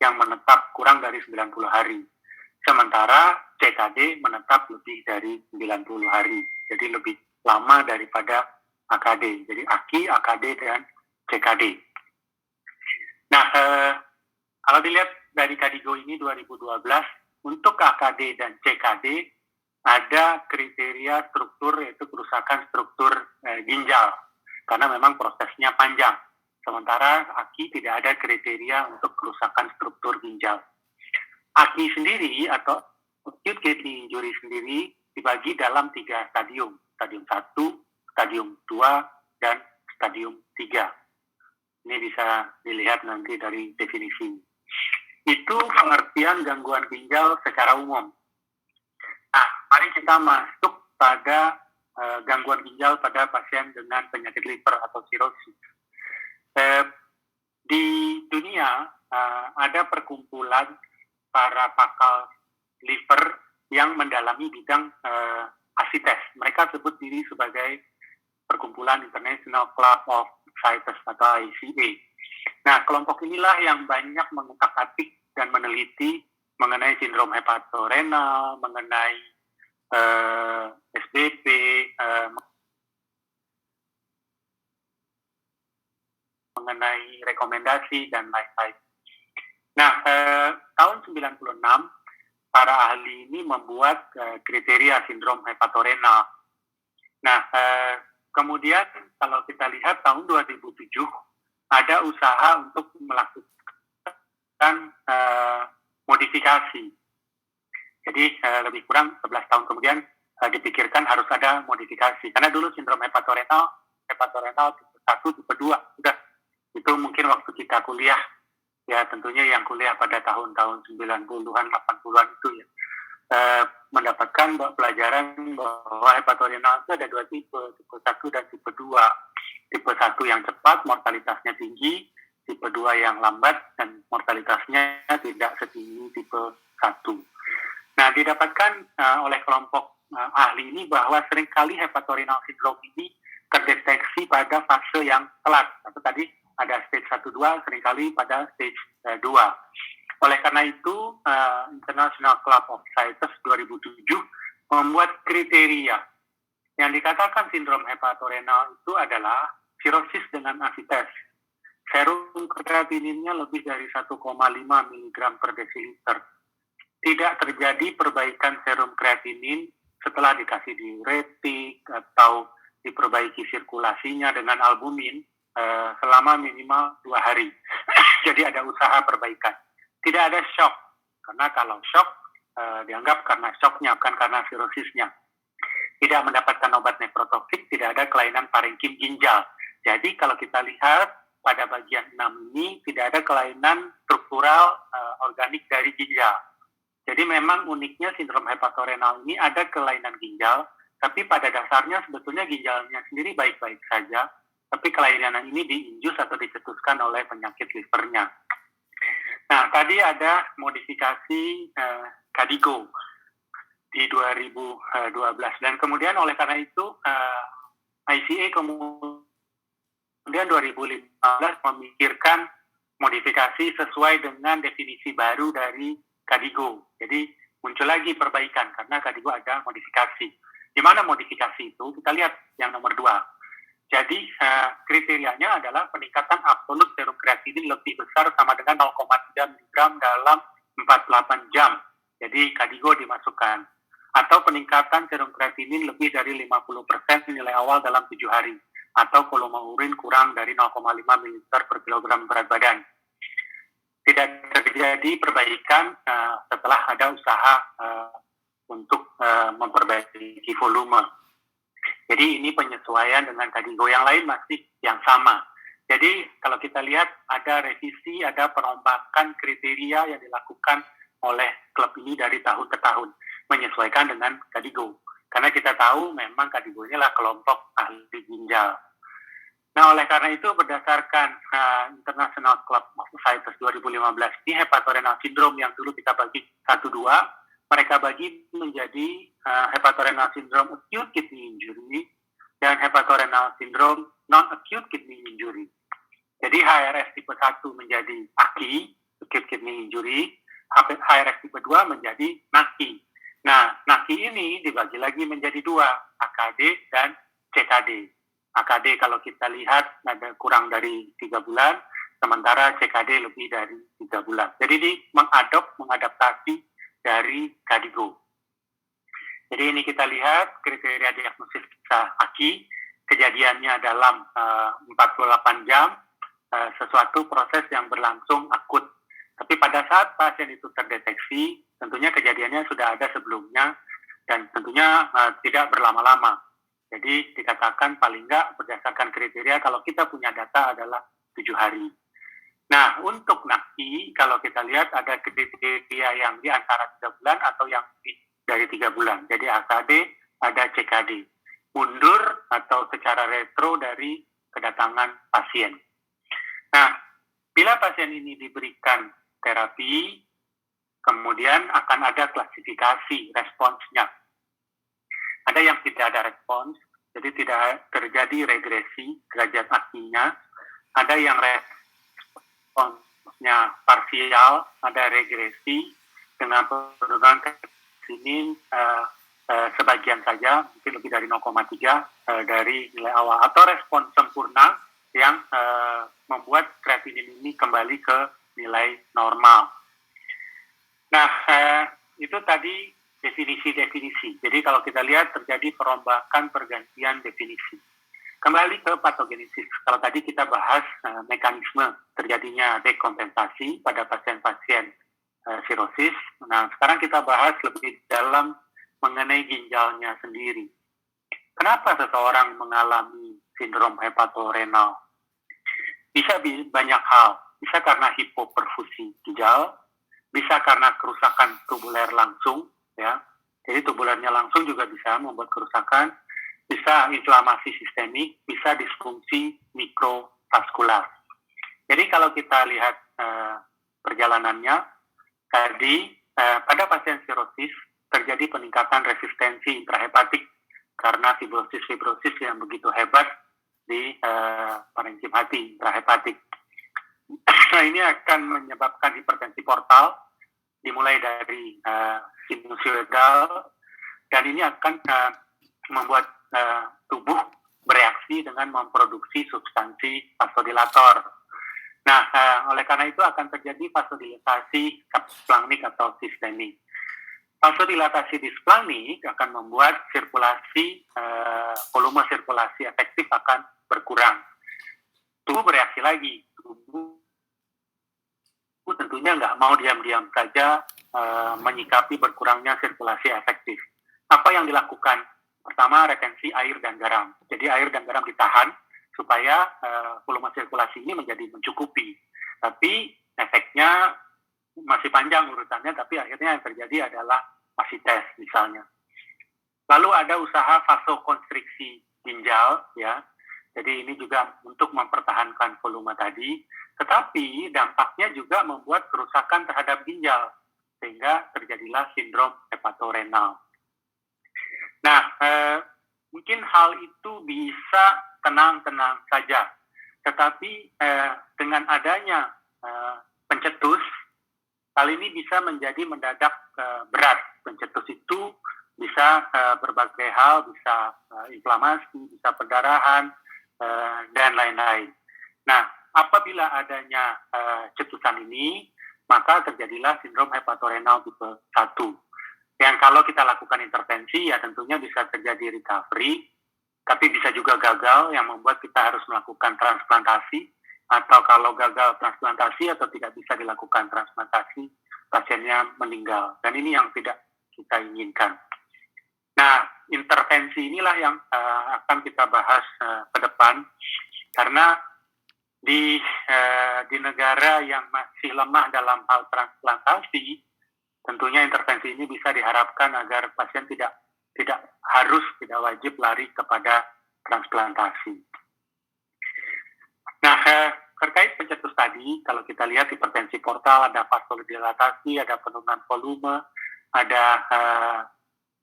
Yang menetap kurang dari 90 hari. Sementara CKD menetap lebih dari 90 hari. Jadi lebih lama daripada AKD. Jadi AKI, AKD, dan CKD. Nah, kalau dilihat dari KDIGO ini 2012, untuk AKD dan CKD ada kriteria struktur, yaitu kerusakan struktur ginjal. Karena memang prosesnya panjang. Sementara AKI tidak ada kriteria untuk kerusakan struktur ginjal. AKI sendiri atau acute kidney injury sendiri dibagi dalam 3 stadium. Stadium 1, stadium 2, dan stadium 3. Ini bisa dilihat nanti dari definisi. Itu pengertian gangguan ginjal secara umum. Nah, mari kita masuk pada gangguan ginjal pada pasien dengan penyakit liver atau sirosis. Di dunia ada perkumpulan para pakar liver yang mendalami bidang ASITES. Mereka sebut diri sebagai perkumpulan International Club of Ascites atau ICA. Nah, kelompok inilah yang banyak mengutak-atik dan meneliti mengenai sindrom hepatorenal, mengenai SBP, mengenai rekomendasi dan lain-lain. Nah, tahun 96 para ahli ini membuat kriteria sindrom hepatorenal. Nah, kemudian kalau kita lihat tahun 2007 ada usaha untuk melakukan modifikasi. Jadi lebih kurang 11 tahun kemudian dipikirkan harus ada modifikasi. Karena dulu sindrom hepatorenal tipe 1, tipe 2, udah. Itu mungkin waktu kita kuliah, ya tentunya yang kuliah pada tahun-tahun 90-an, 80-an itu ya, mendapatkan pelajaran bahwa hepatorenal itu ada 2 tipe 1 dan tipe 2. Tipe 1 yang cepat, mortalitasnya tinggi, tipe 2 yang lambat, dan mortalitasnya tidak setinggi tipe 1. Nah, didapatkan oleh kelompok ahli ini bahwa seringkali hepatorenal syndrome ini terdeteksi pada fase yang telat. Atau tadi ada stage 1-2, seringkali pada stage 2. Oleh karena itu, International Club of Ascites 2007 membuat kriteria. Yang dikatakan sindrom hepatorenal itu adalah sirosis dengan asites. Serum kreatininnya lebih dari 1,5 mg per desiliter. Tidak terjadi perbaikan serum kreatinin setelah dikasih diuretik atau diperbaiki sirkulasinya dengan albumin selama minimal 2 hari. Jadi ada usaha perbaikan. Tidak ada shock, karena kalau shock dianggap karena shocknya, bukan karena sirosisnya. Tidak mendapatkan obat nefrotoksit, tidak ada kelainan parenkim ginjal. Jadi kalau kita lihat pada bagian 6 ini tidak ada kelainan struktural organik dari ginjal. Jadi memang uniknya sindrom hepatorenal ini ada kelainan ginjal, tapi pada dasarnya sebetulnya ginjalnya sendiri baik-baik saja, tapi kelainan ini diinjus atau dicetuskan oleh penyakit livernya. Nah, tadi ada modifikasi KDIGO di 2012, dan kemudian oleh karena itu ICA kemudian 2015 memikirkan modifikasi sesuai dengan definisi baru dari KDIGO. Jadi muncul lagi perbaikan karena KDIGO ada modifikasi. Di mana modifikasi itu? Kita lihat yang nomor 2. Jadi kriterianya adalah peningkatan absolut serum kreatinin lebih besar sama dengan 0,3 mg dalam 48 jam. Jadi KDIGO dimasukkan. Atau peningkatan serum kreatinin lebih dari 50% nilai awal dalam 7 hari. Atau volume urin kurang dari 0,5 ml per kilogram berat badan. Tidak terjadi perbaikan setelah ada usaha untuk memperbaiki volume. Jadi ini penyesuaian dengan KDIGO, yang lain masih yang sama. Jadi kalau kita lihat ada revisi, ada perombakan kriteria yang dilakukan oleh klub ini dari tahun ke tahun, menyesuaikan dengan KDIGO. Karena kita tahu memang KDIGO ini adalah kelompok ahli ginjal. Nah, oleh karena itu berdasarkan International Club of Societies 2015, ini hepatorenal syndrome yang dulu kita bagi 1-2, mereka bagi menjadi hepatorenal syndrome acute kidney injury dan hepatorenal syndrome non-acute kidney injury. Jadi HRS tipe 1 menjadi AKI, acute kidney injury, HRS tipe 2 menjadi NAKI. Nah, NAKI ini dibagi lagi menjadi 2, AKD dan CKD. AKD kalau kita lihat ada kurang dari 3 bulan, sementara CKD lebih dari 3 bulan. Jadi ini mengadaptasi dari KDIGO. Jadi ini kita lihat kriteria diagnosis AKI, kejadiannya dalam 48 jam, sesuatu proses yang berlangsung akut. Tapi pada saat pasien itu terdeteksi, tentunya kejadiannya sudah ada sebelumnya dan tentunya tidak berlama-lama. Jadi dikatakan paling enggak berdasarkan kriteria kalau kita punya data adalah 7 hari. Nah, untuk NAKI, kalau kita lihat ada kriteria yang di antara 3 bulan atau yang dari 3 bulan. Jadi AKD, ada CKD. Mundur atau secara retro dari kedatangan pasien. Nah, bila pasien ini diberikan terapi, kemudian akan ada klasifikasi responsnya. Ada yang tidak ada respons, jadi tidak terjadi regresi derajat AKI-nya. Ada yang responsnya parsial, ada regresi dengan penurunan kreatinin sebagian saja, mungkin lebih dari 0,3 dari nilai awal, atau respons sempurna yang membuat kreatinin ini kembali ke nilai normal. Nah, itu tadi definisi-definisi. Jadi kalau kita lihat terjadi perombakan pergantian definisi. Kembali ke patogenesis. Kalau tadi kita bahas mekanisme terjadinya dekompensasi pada pasien-pasien sirosis. Nah, sekarang kita bahas lebih dalam mengenai ginjalnya sendiri. Kenapa seseorang mengalami sindrom hepatorenal? Bisa banyak hal. Bisa karena hipoperfusi ginjal, bisa karena kerusakan tubuler langsung, ya. Jadi tubulernya langsung juga bisa membuat kerusakan, bisa inflamasi sistemik, bisa disfungsi mikrovaskular. Jadi kalau kita lihat perjalanannya, tadi pada pasien sirosis terjadi peningkatan resistensi intrahepatik karena fibrosis yang begitu hebat di parenkim hati intrahepatik. Nah, ini akan menyebabkan hipertensi portal dimulai dari sinusoidal, dan ini akan membuat tubuh bereaksi dengan memproduksi substansi vasodilator. Nah, oleh karena itu akan terjadi vasodilatasi subsplanknik atau sistemik. Vasodilatasi displanknik akan membuat sirkulasi, volume sirkulasi efektif akan berkurang. Tubuh bereaksi lagi. Tubuh tentunya nggak mau diam-diam saja menyikapi berkurangnya sirkulasi efektif. Apa yang dilakukan? Pertama, retensi air dan garam. Jadi air dan garam ditahan supaya volume sirkulasi ini menjadi mencukupi. Tapi efeknya masih panjang urutannya, tapi akhirnya yang terjadi adalah pasites misalnya. Lalu ada usaha vasokonstriksi ginjal, ya. Jadi ini juga untuk mempertahankan volume tadi, tetapi dampaknya juga membuat kerusakan terhadap ginjal, sehingga terjadilah sindrom hepatorenal. Nah, mungkin hal itu bisa tenang-tenang saja, tetapi dengan adanya pencetus, hal ini bisa menjadi mendadak berat. Pencetus itu bisa berbagai hal, bisa inflamasi, bisa perdarahan, dan lain-lain. Nah, apabila adanya cetusan ini, maka terjadilah sindrom hepatorenal tipe 1. Yang kalau kita lakukan intervensi, ya tentunya bisa terjadi recovery, tapi bisa juga gagal yang membuat kita harus melakukan transplantasi, atau kalau gagal transplantasi atau tidak bisa dilakukan transplantasi, pasiennya meninggal. Dan ini yang tidak kita inginkan. Nah, intervensi inilah yang akan kita bahas ke depan, karena di negara yang masih lemah dalam hal transplantasi, tentunya intervensi ini bisa diharapkan agar pasien tidak wajib lari kepada transplantasi. Nah, terkait pencetus tadi, kalau kita lihat hipertensi portal, ada vasodilatasi, ada penurunan volume, ada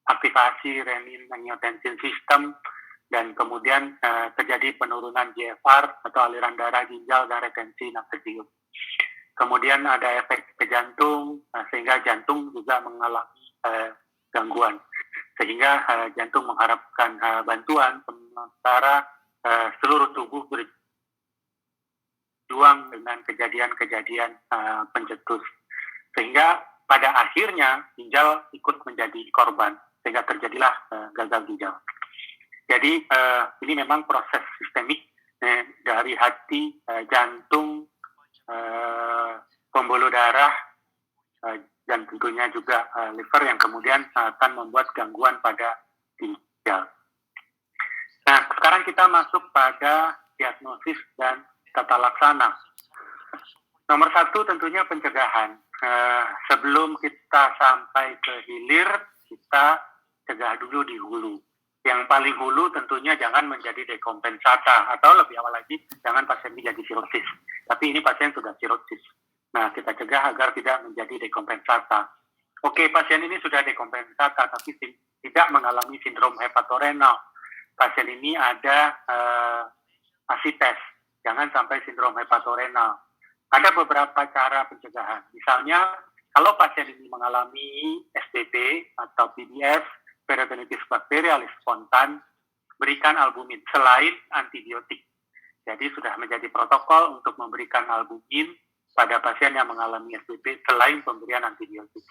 aktivasi renin-angiotensin system, dan kemudian terjadi penurunan GFR atau aliran darah ginjal dan retensi natrium. Kemudian ada efek ke jantung, sehingga jantung juga mengalami gangguan. Sehingga jantung mengharapkan bantuan, sementara seluruh tubuh berjuang dengan kejadian-kejadian pencetus. Sehingga pada akhirnya ginjal ikut menjadi korban, sehingga terjadilah gagal ginjal. Jadi ini memang proses sistemik dari hati, jantung, pembuluh darah, dan tentunya juga liver yang kemudian akan membuat gangguan pada ginjal. Nah, sekarang kita masuk pada diagnosis dan tata laksana. Nomor satu tentunya pencegahan. Sebelum kita sampai ke hilir, kita cegah dulu di hulu. Yang paling hulu tentunya jangan menjadi dekompensata, atau lebih awal lagi jangan pasien menjadi sirosis. Tapi ini pasien sudah sirosis. Nah, kita cegah agar tidak menjadi dekompensata. Oke, pasien ini sudah dekompensata, tapi tidak mengalami sindrom hepatorenal. Pasien ini ada asites, jangan sampai sindrom hepatorenal. Ada beberapa cara pencegahan. Misalnya, kalau pasien ini mengalami SBP atau PBS, peritonitis bakterialis spontan, berikan albumin selain antibiotik. Jadi sudah menjadi protokol untuk memberikan albumin pada pasien yang mengalami SBP selain pemberian antibiotik.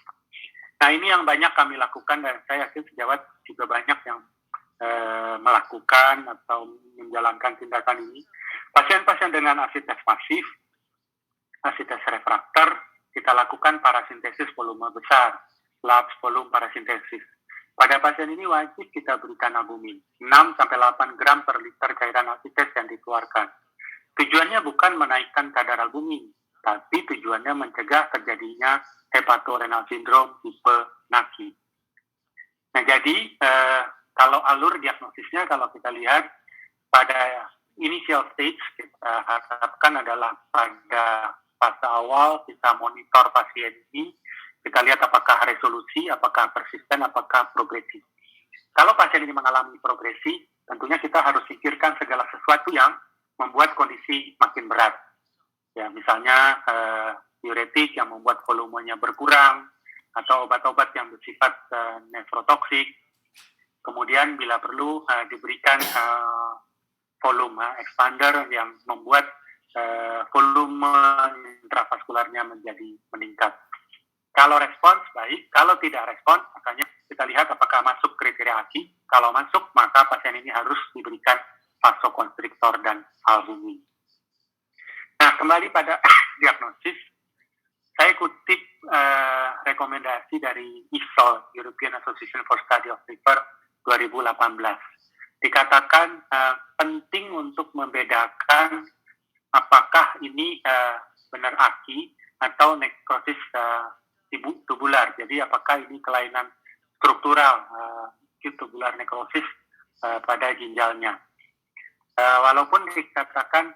Nah, ini yang banyak kami lakukan, dan saya yakin sejawat juga banyak yang melakukan atau menjalankan tindakan ini. Pasien-pasien dengan asites pasif, asites refraktor, kita lakukan parasintesis volume besar, large volume parasintesis. Pada pasien ini wajib kita berikan albumin, 6-8 gram per liter cairan asites yang dikeluarkan. Tujuannya bukan menaikkan kadar albumin, tapi tujuannya mencegah terjadinya hepatorenal syndrome tipe NACI. Nah, jadi kalau alur diagnosisnya, kalau kita lihat pada initial stage, kita harapkan adalah pada fase awal kita monitor pasien ini, kita lihat apakah resolusi, apakah persisten, apakah progresi. Kalau pasien ini mengalami progresi, tentunya kita harus pikirkan segala sesuatu yang membuat kondisi makin berat. Ya, misalnya diuretik yang membuat volumenya berkurang, atau obat-obat yang bersifat nefrotoksik. Kemudian bila perlu diberikan volume expander yang membuat volume intravaskularnya menjadi meningkat. Kalau respons baik, kalau tidak respons, makanya kita lihat apakah masuk kriteria ASI. Kalau masuk, maka pasien ini harus diberikan vasokonstriktor dan albumin. Nah, kembali pada diagnosis, saya kutip rekomendasi dari EASL, European Association for Study of Liver 2018. Dikatakan penting untuk membedakan apakah ini benar AKI atau nekrosis tubular. Jadi apakah ini kelainan struktural, tubular nekrosis pada ginjalnya. Walaupun dikatakan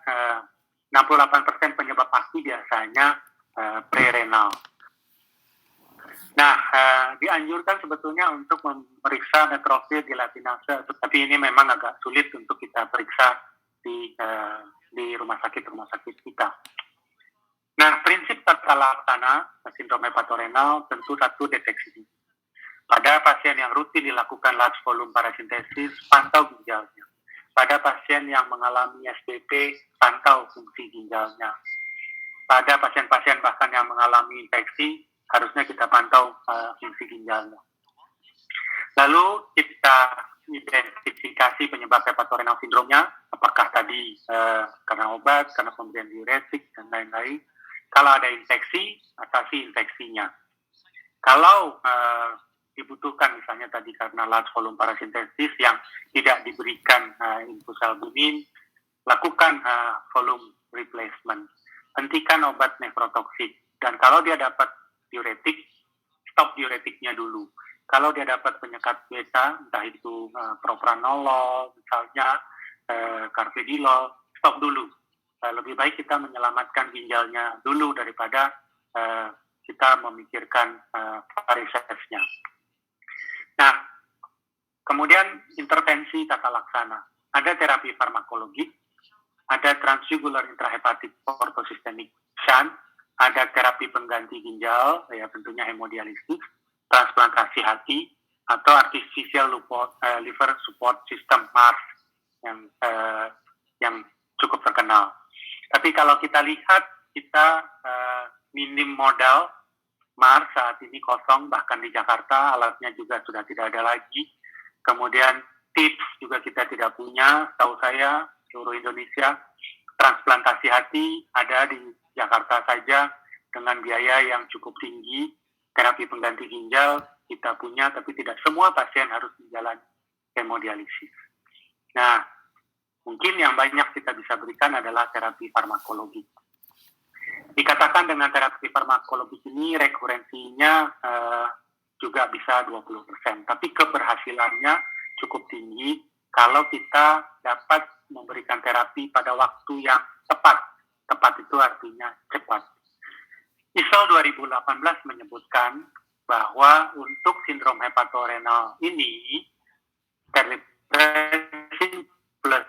68% penyebab AKI biasanya prerenal. Nah, dianjurkan sebetulnya untuk memeriksa neutrofil dilatinase, tapi ini memang agak sulit untuk kita periksa di rumah sakit kita. Nah, prinsip tata laksana sindrom hepatorenal tentu satu deteksi. Pada pasien yang rutin dilakukan large volume parasintesis, pantau ginjalnya. Pada pasien yang mengalami SBP, pantau fungsi ginjalnya. Pada pasien-pasien bahkan yang mengalami infeksi, harusnya kita pantau fungsi ginjalnya. Lalu kita identifikasi penyebab hepatorenal sindromnya, apakah tadi karena obat, karena pemberian diuretik, dan lain-lain. Kalau ada infeksi, atasi infeksinya. Kalau dibutuhkan misalnya tadi karena large volume parasintesis yang tidak diberikan infus albumin, lakukan volume replacement. Hentikan obat nefrotoksik. Dan kalau dia dapat diuretik, stop diuretiknya dulu. Kalau dia dapat penyekat beta, entah itu propranolol, misalnya carvedilol, stop dulu. Lebih baik kita menyelamatkan ginjalnya dulu daripada kita memikirkan varisesnya. Nah, kemudian intervensi tata laksana. Ada terapi farmakologi, ada transjugular intrahepatic ortosistemik shunt, ada terapi pengganti ginjal, ya tentunya hemodialisis, transplantasi hati, atau artificial liver support system (MARS) yang cukup terkenal. Tapi kalau kita lihat, kita minim modal. MARS saat ini kosong, bahkan di Jakarta alatnya juga sudah tidak ada lagi. Kemudian TIPS juga kita tidak punya, tahu saya seluruh Indonesia. Transplantasi hati ada di Jakarta saja dengan biaya yang cukup tinggi. Terapi pengganti ginjal kita punya, tapi tidak semua pasien harus menjalani hemodialisis. Nah, mungkin yang banyak kita bisa berikan adalah terapi farmakologi. Dikatakan dengan terapi farmakologi ini rekurensinya juga bisa 20%, tapi keberhasilannya cukup tinggi kalau kita dapat memberikan terapi pada waktu yang tepat. Tepat itu artinya cepat. ISO 2018 menyebutkan bahwa untuk sindrom hepatorenal ini, terlipressing plus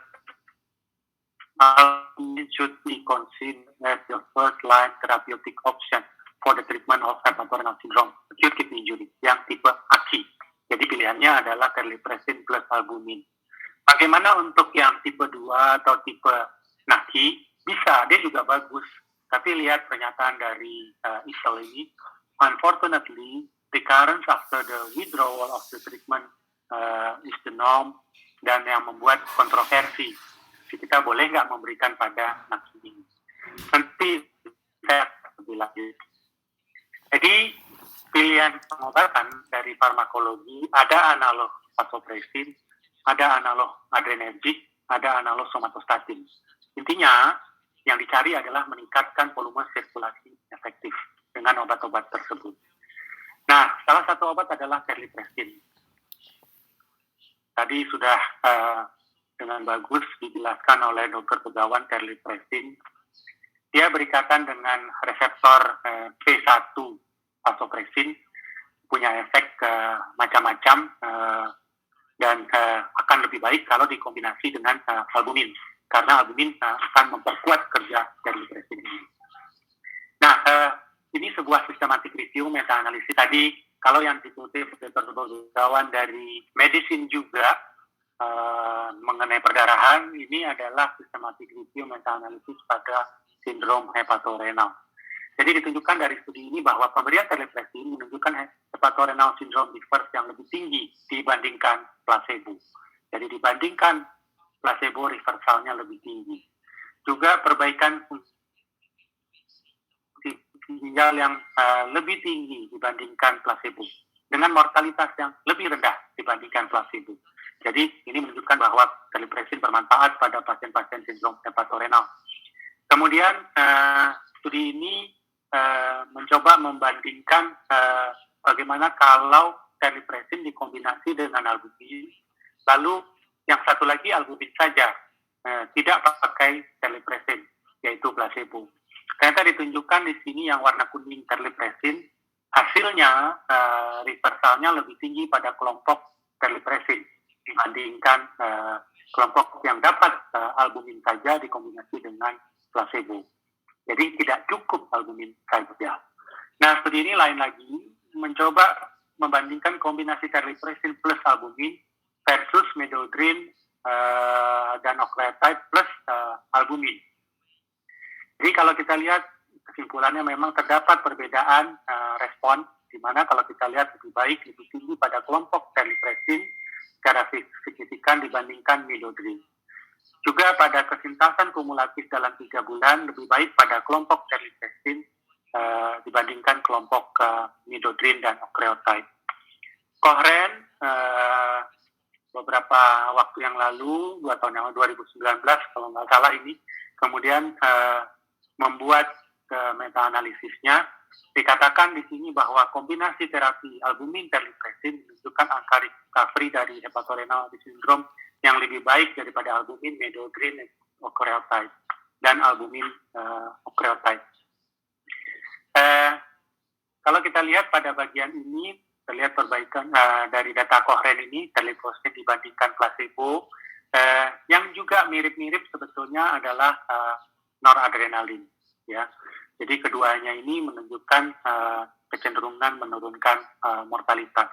should be considered as the first line therapeutic option for the treatment of hepatorenal syndrome, acute kidney injury, yang tipe AKI. Jadi pilihannya adalah terlipressin plus albumin. Bagaimana untuk yang tipe 2 atau tipe NAKI? Bisa, dia juga bagus. Tapi lihat pernyataan dari ISO ini, unfortunately, recurrence after the withdrawal of the treatment is the norm, dan yang membuat kontroversi. Kita boleh nggak memberikan pada NAKI ini? Nanti saya lebih lanjut. Jadi pilihan pengobatan dari farmakologi ada analog vasopressin, ada analog adrenergic, ada analog somatostatin. Intinya yang dicari adalah meningkatkan volume sirkulasi efektif dengan obat-obat tersebut. Nah, salah satu obat adalah terlipressin. Tadi sudah dengan bagus dijelaskan oleh Dr. Begawan. Terlipressin dia berikatan dengan reseptor P1 vasopressin, punya efek macam-macam dan akan lebih baik kalau dikombinasi dengan albumin, karena albumin akan memperkuat kerja terlipressin ini. Nah, ini sebuah systematic review meta-analisis. Tadi kalau yang dikutip Dr. Begawan dari Medicine juga mengenai perdarahan, ini adalah systematic review meta-analisis pada sindrom hepatorenal. Jadi ditunjukkan dari studi ini bahwa pemberian terlipressin menunjukkan hepatorenal syndrome reverse yang lebih tinggi dibandingkan placebo. Jadi dibandingkan placebo, reversalnya lebih tinggi. Juga perbaikan fungsi ginjal yang lebih tinggi dibandingkan placebo, dengan mortalitas yang lebih rendah dibandingkan placebo. Jadi ini menunjukkan bahwa terlipressin bermanfaat pada pasien-pasien sindrom hepatorenal. Kemudian studi ini mencoba membandingkan bagaimana kalau terlipressin dikombinasi dengan albumin, lalu yang satu lagi albumin saja, tidak pakai terlipressin, yaitu placebo. Ternyata ditunjukkan di sini yang warna kuning terlipressin, hasilnya reversalnya lebih tinggi pada kelompok terlipressin dibandingkan kelompok yang dapat albumin saja dikombinasi dengan placebo. Jadi tidak cukup albumin saja. Nah, studi ini lain lagi, mencoba membandingkan kombinasi terlipressin plus albumin versus midodrine dan octreotide plus albumin. Jadi kalau kita lihat kesimpulannya memang terdapat perbedaan respon, di mana kalau kita lihat lebih baik, lebih tinggi pada kelompok terlipressin secara signifikan dibandingkan midodrine. Juga pada kesintasan kumulatif dalam 3 bulan lebih baik pada kelompok terlipressin dibandingkan kelompok midodrine dan octreotide. Cohren beberapa waktu yang lalu, 2 tahun yang lalu, 2019 kalau nggak salah ini, kemudian membuat meta-analisisnya. Dikatakan di sini bahwa kombinasi terapi albumin terlipresin menunjukkan angka recovery dari hepatorenal syndrome yang lebih baik daripada albumin, midodrine, octreotide, dan albumin octreotide. Kalau kita lihat pada bagian ini, terlihat perbaikan dari data Cochrane ini, terlipresin dibandingkan placebo, yang juga mirip-mirip sebetulnya adalah noradrenalin, ya. Jadi keduanya ini menunjukkan kecenderungan menurunkan mortalitas.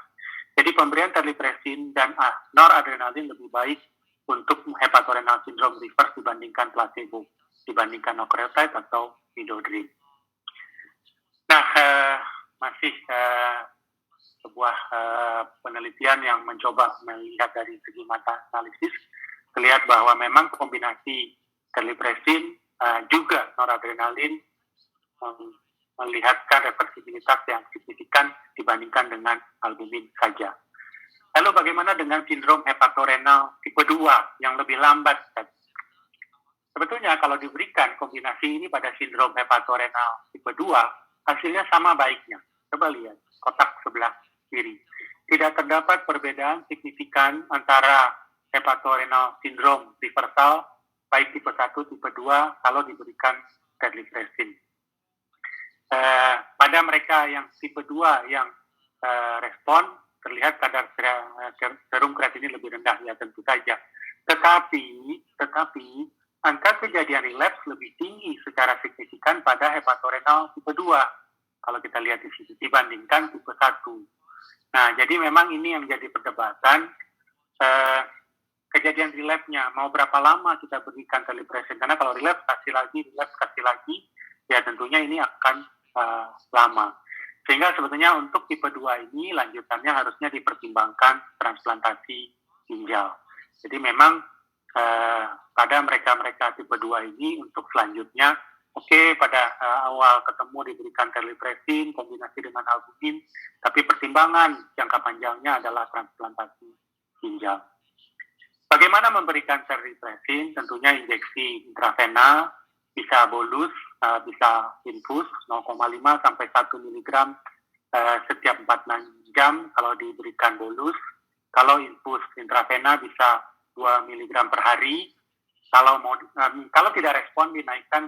Jadi pemberian terlipresin dan noradrenalin lebih baik untuk hepatorenal syndrome reverse dibandingkan placebo, dibandingkan octreotide atau midodrine. Nah, masih sebuah penelitian yang mencoba melihat dari segi mata analisis, terlihat bahwa memang kombinasi terlipresin juga noradrenalin melihatkan reversibilitas yang signifikan dibandingkan dengan albumin saja. Lalu bagaimana dengan sindrom hepatorenal tipe 2 yang lebih lambat? Sebetulnya kalau diberikan kombinasi ini pada sindrom hepatorenal tipe 2, hasilnya sama baiknya. Coba lihat kotak sebelah kiri. Tidak terdapat perbedaan signifikan antara hepatorenal syndrome reversal baik tipe 1, tipe 2 kalau diberikan terlipresin. Pada mereka yang tipe 2 yang respon, terlihat kadar serum kreatinin lebih rendah, ya tentu saja. Tetapi angka kejadian relapse lebih tinggi secara signifikan pada hepatorenal tipe 2, kalau kita lihat di sini, dibandingkan tipe 1. Nah, jadi memang ini yang jadi perdebatan, kejadian relapse-nya, mau berapa lama kita berikan terlipresin, karena kalau relapse kasih lagi, ya tentunya ini akan lama. Sehingga sebetulnya untuk tipe 2 ini lanjutannya harusnya dipertimbangkan transplantasi ginjal. Jadi memang pada mereka tipe 2 ini untuk selanjutnya, pada awal ketemu diberikan terlipresin kombinasi dengan albumin, tapi pertimbangan jangka panjangnya adalah transplantasi ginjal. Bagaimana memberikan terlipresin? Tentunya injeksi intravena, bisa bolus, bisa infus 0,5 sampai 1 mg setiap 4 jam kalau diberikan bolus. Kalau infus intravena bisa 2 mg per hari. Kalau tidak respon dinaikkan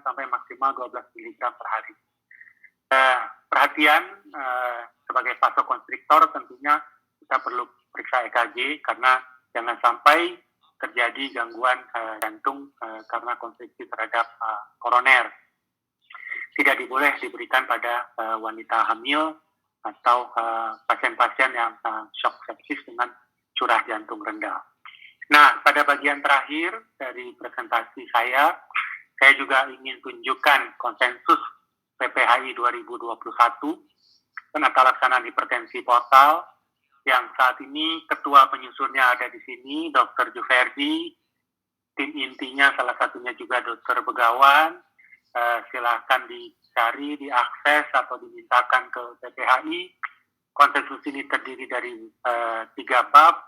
sampai maksimal 12 mg per hari. Perhatian sebagai vasokonstriktor tentunya kita perlu periksa EKG karena jangan sampai terjadi gangguan jantung karena konstriksi terhadap koroner. Tidak diboleh diberikan pada wanita hamil atau pasien-pasien yang shock sepsis dengan curah jantung rendah. Nah, pada bagian terakhir dari presentasi saya juga ingin tunjukkan konsensus PPHI 2021 penata laksanaan hipertensi portal, yang saat ini ketua penyusunnya ada di sini, Dr. Juverdi, tim intinya salah satunya juga Dr. Begawan. Silakan dicari, diakses atau dimintakan ke PPHI. Konsensus ini terdiri dari 3 bab.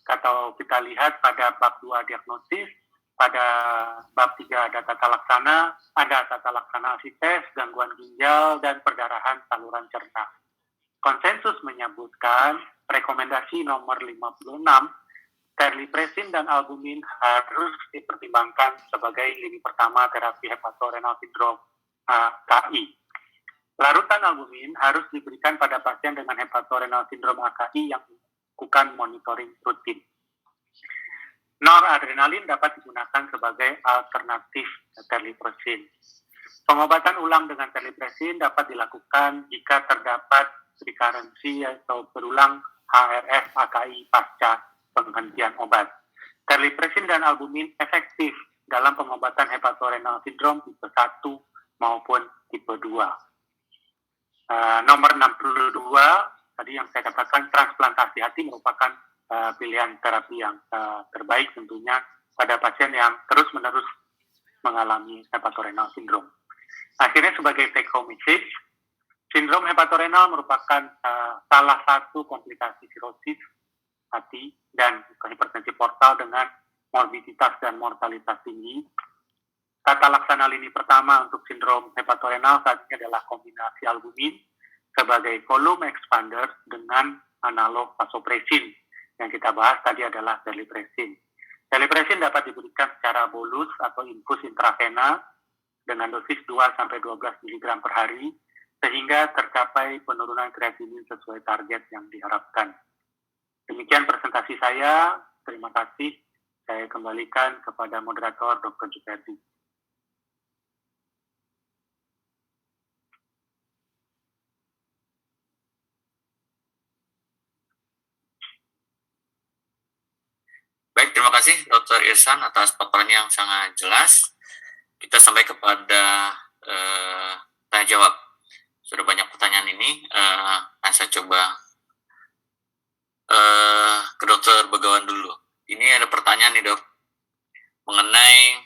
Kalau kita lihat pada bab 2 diagnosis, pada bab 3 ada tata laksana ASI-tes, gangguan ginjal, dan perdarahan saluran cerna. Konsensus menyebutkan rekomendasi nomor 56, terlipresin dan albumin harus dipertimbangkan sebagai lini pertama terapi hepatorenal syndrome AKI. Larutan albumin harus diberikan pada pasien dengan hepatorenal syndrome AKI yang melakukan monitoring rutin. Noradrenalin dapat digunakan sebagai alternatif terlipresin. Pengobatan ulang dengan terlipresin dapat dilakukan jika terdapat recurrency atau berulang HRS AKI pasca penghentian obat. Terlipresin dan albumin efektif dalam pengobatan hepatorenal syndrome tipe 1 maupun tipe 2. Nomor 62, tadi yang saya katakan transplantasi hati merupakan pilihan terapi yang terbaik tentunya pada pasien yang terus-menerus mengalami hepatorenal syndrome. Akhirnya sebagai take home message, sindrom hepatorenal merupakan salah satu komplikasi sirosis hati, dan hipertensi portal dengan morbiditas dan mortalitas tinggi. Tata laksana lini pertama untuk sindrom hepatorenal saat ini adalah kombinasi albumin sebagai volume expander dengan analog vasopressin. Yang kita bahas tadi adalah terlipressin. Terlipressin dapat diberikan secara bolus atau infus intravena dengan dosis 2-12 mg per hari, sehingga tercapai penurunan kreatinin sesuai target yang diharapkan. Demikian presentasi saya. Terima kasih. Saya kembalikan kepada moderator Dr. Juperdi. Baik, terima kasih Dr. Irsan atas paparannya yang sangat jelas. Kita sampai kepada tanya jawab. Sudah banyak pertanyaan ini, akan saya coba ke Dr. Begawan dulu. Ini ada pertanyaan nih, Dok, mengenai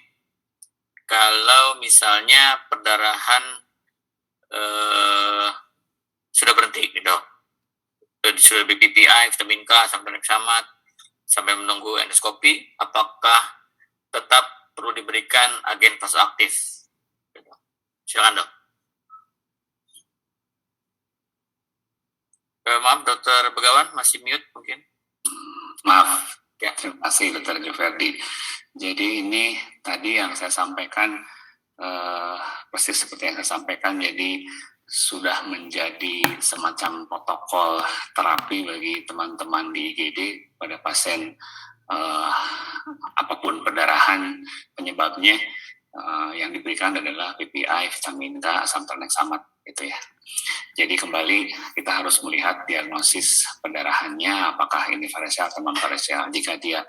kalau misalnya perdarahan sudah berhenti nih, Dok. Sudah BPPI, vitamin K, sampai neksamat, sampai menunggu endoskopi, apakah tetap perlu diberikan agen vasoaktif? Silakan, Dok. Maaf, Dr. Begawan masih mute mungkin. Maaf, Ya. terima kasih Dr. Juverdi. Jadi ini tadi yang saya sampaikan persis seperti yang saya sampaikan, jadi sudah menjadi semacam protokol terapi bagi teman-teman di IGD pada pasien apapun perdarahan penyebabnya, yang diberikan adalah PPI, vitamin K, asam tranexamat gitu ya. Jadi kembali kita harus melihat diagnosis perdarahannya, apakah ini varesial atau non varesial. Jika dia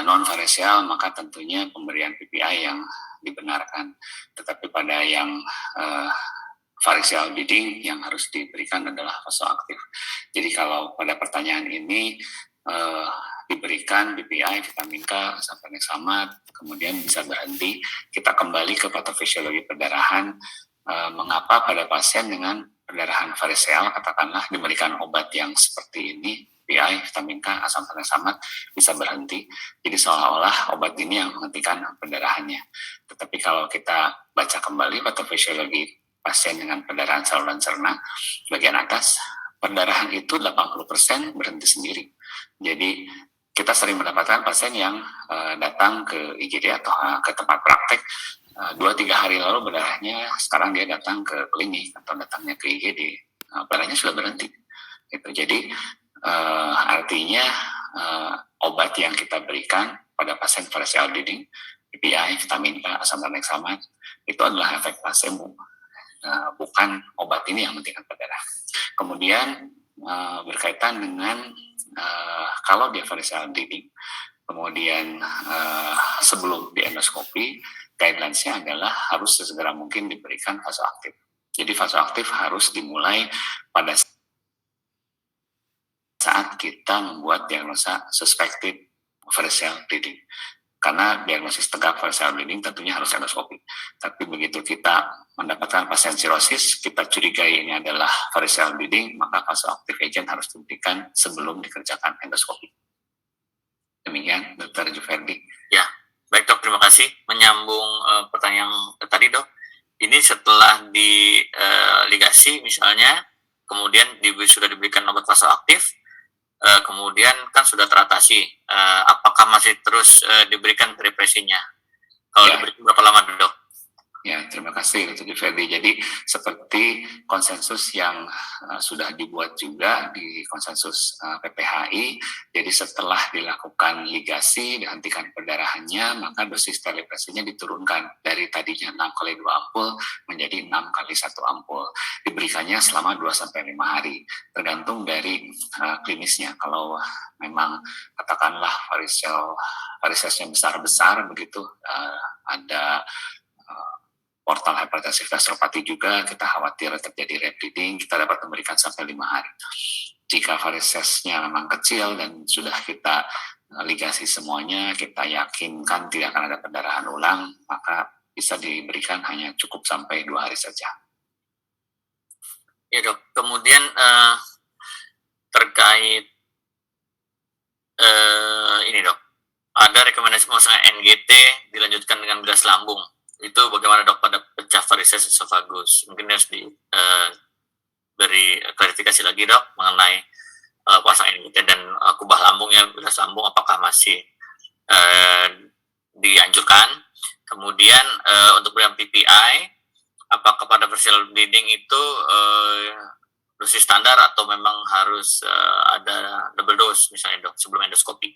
non varesial, maka tentunya pemberian PPI yang dibenarkan. Tetapi pada yang varesial bleeding, yang harus diberikan adalah vasoaktif. Jadi kalau pada pertanyaan ini diberikan BPI, vitamin K, asam tranexamat, kemudian bisa berhenti, kita kembali ke patofisiologi perdarahan. Mengapa pada pasien dengan perdarahan varesial, katakanlah diberikan obat yang seperti ini, BPI, vitamin K, asam tranexamat, bisa berhenti. Jadi seolah-olah obat ini yang menghentikan perdarahannya. Tetapi kalau kita baca kembali patofisiologi pasien dengan perdarahan saluran cerna, bagian atas, perdarahan itu 80% berhenti sendiri. Jadi kita sering mendapatkan pasien yang datang ke IGD atau ke tempat praktek 2-3 hari lalu berdarahnya, sekarang dia datang ke klinik atau datangnya ke IGD, darahnya sudah berhenti. Gitu. Jadi artinya obat yang kita berikan pada pasien varesial bleeding, PPI, vitamin K, asam tranexamat, itu adalah efek placebo, bukan obat ini yang menghentikan perdarahan. Kemudian berkaitan dengan kalau dia varesial bleeding, kemudian sebelum di endoskopi, guidelines-nya adalah harus sesegera mungkin diberikan vasoaktif. Jadi vasoaktif harus dimulai pada saat kita membuat diagnosa suspected varesial bleeding. Karena diagnosis tegak varesial bleeding tentunya harus endoskopi. Tapi begitu kita mendapatkan pasien sirosis, kita curigai ini adalah varesial bleeding, maka vasoaktif agent harus diberikan sebelum dikerjakan endoskopi. Demikian, Dr. Juverdi. Ya, baik Dok, terima kasih. Menyambung pertanyaan tadi Dok, ini setelah di ligasi misalnya, kemudian sudah diberikan obat vasoaktif, kemudian kan sudah teratasi, apakah masih terus diberikan represinya? Kalau diberikan berapa lama Dok? Ya, terima kasih Dr. Juverdi. Jadi seperti konsensus yang sudah dibuat juga di konsensus PPHI, jadi setelah dilakukan ligasi, dihentikan perdarahannya, maka dosis terlipressinnya diturunkan dari tadinya 6 kali 2 ampul menjadi 6 kali 1 ampul. Diberikannya selama 2-5 hari, tergantung dari klinisnya. Kalau memang katakanlah varisesnya besar-besar begitu, ada portal hipertensi gastropati juga, kita khawatir terjadi rebleeding, kita dapat memberikan sampai 5 hari. Jika varisesnya memang kecil dan sudah kita ligasi semuanya, kita yakinkan tidak akan ada perdarahan ulang, maka bisa diberikan hanya cukup sampai 2 hari saja. Ya Dok, kemudian terkait ini dok, ada rekomendasi pemasangan NGT dilanjutkan dengan bilas lambung. Itu bagaimana dok pada pecah varises esofagus? Mungkin harus beri klarifikasi lagi dok mengenai pasang NGT dan kubah lambung ya, bilas lambung apakah masih dianjurkan. Kemudian untuk yang PPI, apakah pada partial bleeding itu dosis standar atau memang harus ada double dose misalnya dok sebelum endoskopi?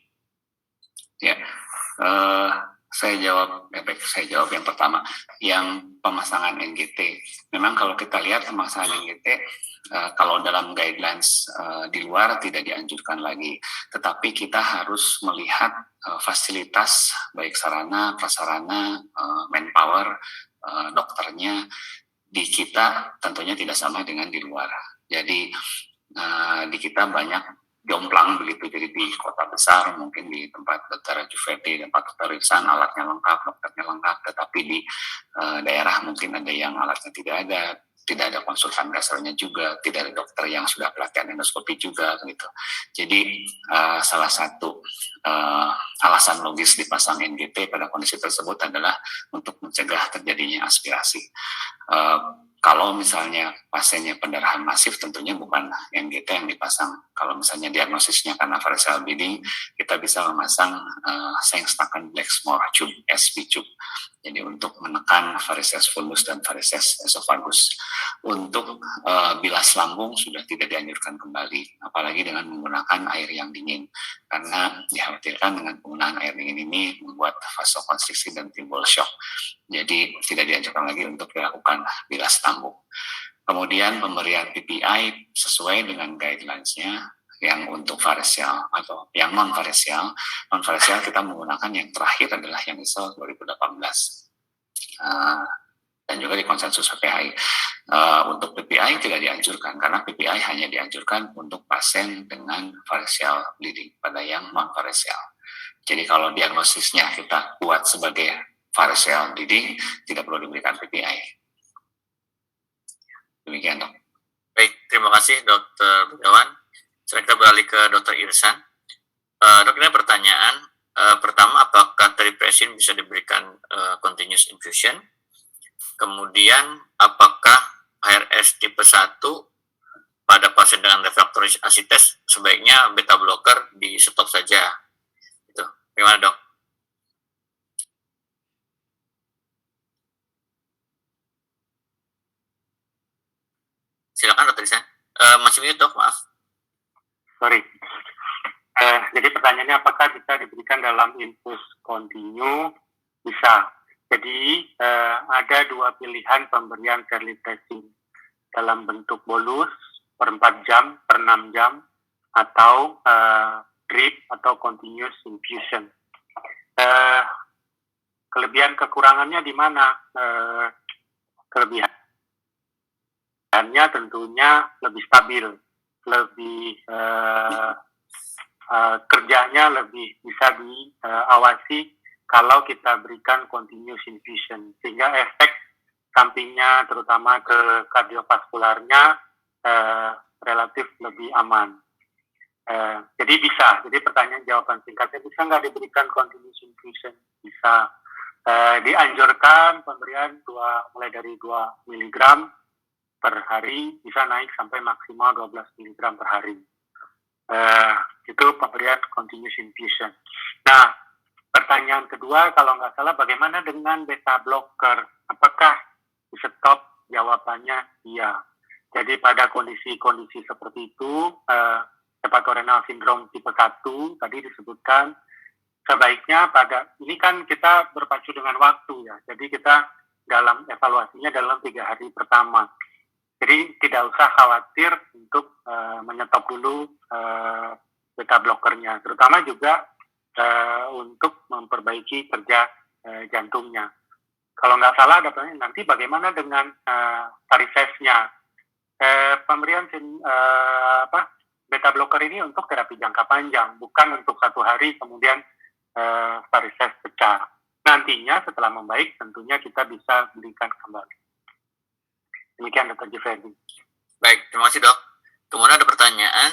Ya, saya jawab yang pertama, yang pemasangan NGT. Memang kalau kita lihat pemasangan NGT, kalau dalam guidelines di luar tidak dianjurkan lagi, tetapi kita harus melihat fasilitas baik sarana, prasarana, manpower, dokternya di kita tentunya tidak sama dengan di luar. Jadi di kita banyak jomplang begitu, jadi di kota besar mungkin di tempat dokter Jufeti, tempat dokter Iksan alatnya lengkap, dokternya lengkap, tetapi di daerah mungkin ada yang alatnya tidak ada konsultan dasarnya juga, tidak ada dokter yang sudah pelatihan endoskopi juga gitu. Jadi salah satu alasan logis dipasang NGT pada kondisi tersebut adalah untuk mencegah terjadinya aspirasi. Kalau misalnya pasiennya pendarahan masif, tentunya bukan NGT yang dipasang. Kalau misalnya diagnosisnya karena variceal bleeding, kita bisa memasang Sengstaken Blacksmore tube, SB tube. Jadi untuk menekan varices fundus dan varices esophagus. Untuk bilas lambung sudah tidak dianjurkan kembali, apalagi dengan menggunakan air yang dingin. Karena dikhawatirkan dengan penggunaan air dingin ini membuat vasokonstriksi dan timbul shock. Jadi tidak dianjurkan lagi untuk dilakukan bilas lambung. Kemudian pemberian PPI sesuai dengan guidelines-nya, yang untuk variceal atau yang non-variceal kita menggunakan yang terakhir adalah yang ISO 2018 dan juga di konsensus PPI. Untuk PPI tidak dianjurkan karena PPI hanya dianjurkan untuk pasien dengan variceal bleeding pada yang non-variceal. Jadi kalau diagnosisnya kita buat sebagai variceal bleeding, tidak perlu diberikan PPI. Demikian dok. Baik, terima kasih Dokter Budawan. Sekarang kita beralih ke Dr. Irsan. Dok, ini pertanyaan. Pertama, apakah teripresin bisa diberikan continuous infusion? Kemudian, apakah HRS tipe 1 pada pasien dengan refractory asites sebaiknya beta blocker di stop saja? Itu. Gimana dok? Silakan Dr. Irsan. Masih mute dok, maaf. Sorry. Jadi pertanyaannya apakah bisa diberikan dalam infus kontinu? Bisa. Jadi ada dua pilihan pemberian serlipresin dalam bentuk bolus per 4 jam, per 6 jam, atau drip atau continuous infusion. Kelebihan kekurangannya di mana? Kelebihannya tentunya lebih stabil, lebih kerjanya lebih bisa diawasi kalau kita berikan continuous infusion, sehingga efek sampingnya terutama ke kardiovaskularnya relatif lebih aman. Jadi bisa. Jadi pertanyaan jawaban singkatnya, bisa nggak diberikan continuous infusion? Bisa. Dianjurkan pemberian mulai dari 2 mg per hari, bisa naik sampai maksimal 12 mg per hari. Itu pemberian continuous infusion. Nah, pertanyaan kedua, kalau nggak salah, bagaimana dengan beta blocker? Apakah di stop? Jawabannya iya. Jadi pada kondisi-kondisi seperti itu, hepatorenal sindrom tipe 1 tadi disebutkan, sebaiknya ini kan kita berpacu dengan waktu ya. Jadi kita dalam evaluasinya dalam 3 hari pertama. Jadi tidak usah khawatir untuk menyetop dulu beta blockernya, terutama juga untuk memperbaiki kerja jantungnya. Kalau nggak salah ada pertanyaan nanti bagaimana dengan varicesnya. Pemberian beta blocker ini untuk terapi jangka panjang, bukan untuk 1 hari kemudian varices pecah. Nantinya setelah membaik tentunya kita bisa berikan kembali. Demikian Dr. Jeffrey. Baik, terima kasih dok. Kemudian ada pertanyaan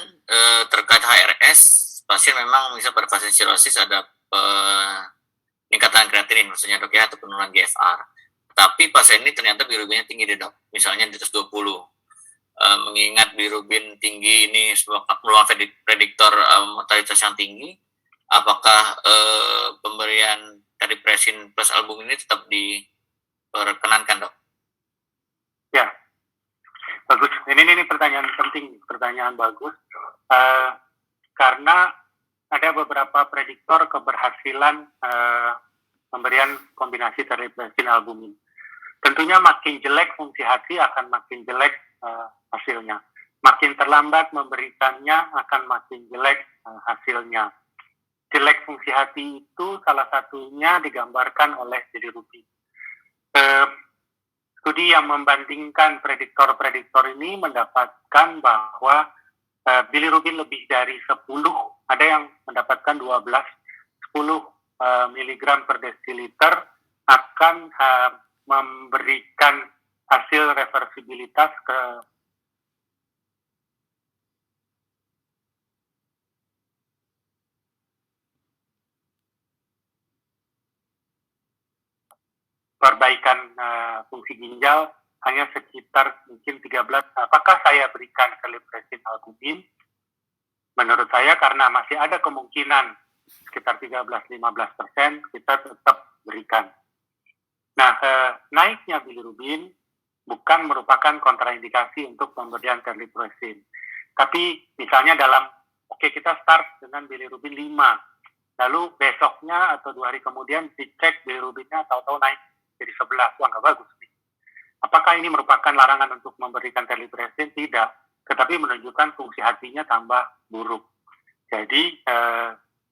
terkait HRS pasien memang bisa pada pasien sirosis ada peningkatan kreatinin maksudnya dok ya, atau penurunan GFR. Tapi pasien ini ternyata bilirubinnya tinggi deh dok, misalnya di atas 20. Mengingat bilirubin tinggi ini merupakan prediktor mortalitas yang tinggi, apakah pemberian teripresin plus albumin ini tetap diperkenankan dok? Ya, bagus. Ini pertanyaan penting, pertanyaan bagus. Karena ada beberapa prediktor keberhasilan pemberian kombinasi teripresin albumin. Tentunya makin jelek fungsi hati akan makin jelek hasilnya. Makin terlambat memberikannya akan makin jelek hasilnya. Jelek fungsi hati itu salah satunya digambarkan oleh bilirubin. Studi yang membandingkan prediktor-prediktor ini mendapatkan bahwa bilirubin lebih dari 10, ada yang mendapatkan 12, 10 miligram per desiliter akan memberikan hasil reversibilitas ke perbaikan fungsi ginjal hanya sekitar mungkin 13. Apakah saya berikan teripresin albumin? Menurut saya karena masih ada kemungkinan sekitar 13-15%, kita tetap berikan. Nah, naiknya bilirubin bukan merupakan kontraindikasi untuk pemberian teripresin. Tapi misalnya kita start dengan bilirubin 5, lalu besoknya atau 2 hari kemudian dicek bilirubinnya tahu-tahu naik jadi 11, wah nggak bagus. Apakah ini merupakan larangan untuk memberikan teripresin? Tidak, tetapi menunjukkan fungsi hatinya tambah buruk. Jadi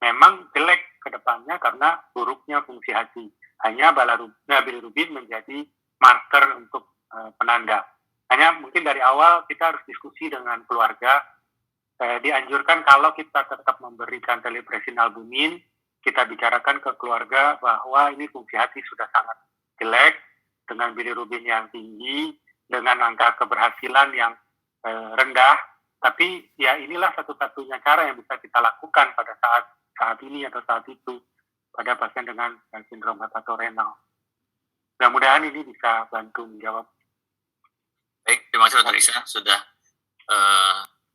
memang jelek ke depannya karena buruknya fungsi hati. Hanya bilirubin menjadi marker untuk penanda. Hanya mungkin dari awal kita harus diskusi dengan keluarga. Dianjurkan kalau kita tetap memberikan teripresin albumin, kita bicarakan ke keluarga bahwa ini fungsi hati sudah sangat jelek, dengan bilirubin yang tinggi, dengan angka keberhasilan yang rendah. Tapi ya inilah satu-satunya cara yang bisa kita lakukan pada saat ini atau saat itu pada pasien dengan sindrom hepatorenal. Mudah-mudahan ini bisa bantu menjawab. Baik, terima kasih Dr. Isa, sudah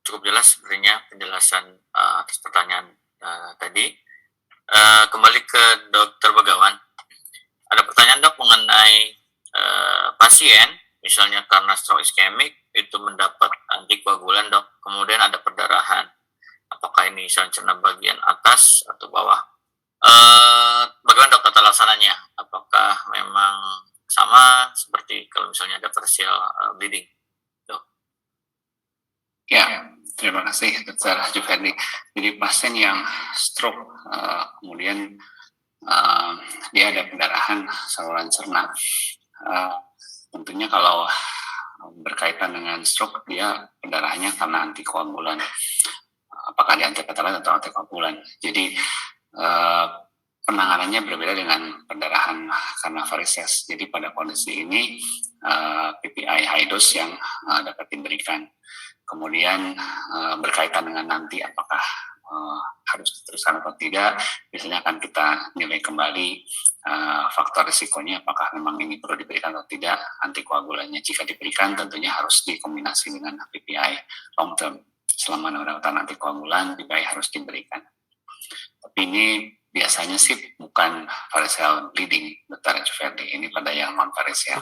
cukup jelas sebenarnya penjelasan atas pertanyaan tadi. Kembali ke Dr. Begawan. Ada pertanyaan dok mengenai pasien, misalnya karena stroke iskemik, itu mendapat antikoagulan dok, kemudian ada perdarahan. Apakah ini cerna bagian atas atau bawah? Bagaimana dok tata laksananya? Apakah memang sama seperti kalau misalnya ada partial bleeding? Dok. Ya, terima kasih Dr. Juvendi. Jadi pasien yang stroke kemudian dia ada pendarahan saluran cerna. Tentunya kalau berkaitan dengan stroke, dia pendarahannya karena antikoagulan. Apakah dia antipatelan atau antikoagulan? Jadi penanganannya berbeda dengan pendarahan karena varises. Jadi pada kondisi ini PPI high dose yang dapat diberikan. Kemudian berkaitan dengan nanti apakah harus diteruskan atau tidak, biasanya akan kita nilai kembali faktor risikonya, apakah memang ini perlu diberikan atau tidak antikoagulannya. Jika diberikan tentunya harus dikombinasi dengan PPI long term. Selama perawatan antikoagulan, PPI harus diberikan. Tapi ini biasanya sih bukan variceal bleeding, Dr. Juvendi. Ini pada yang non-variceal.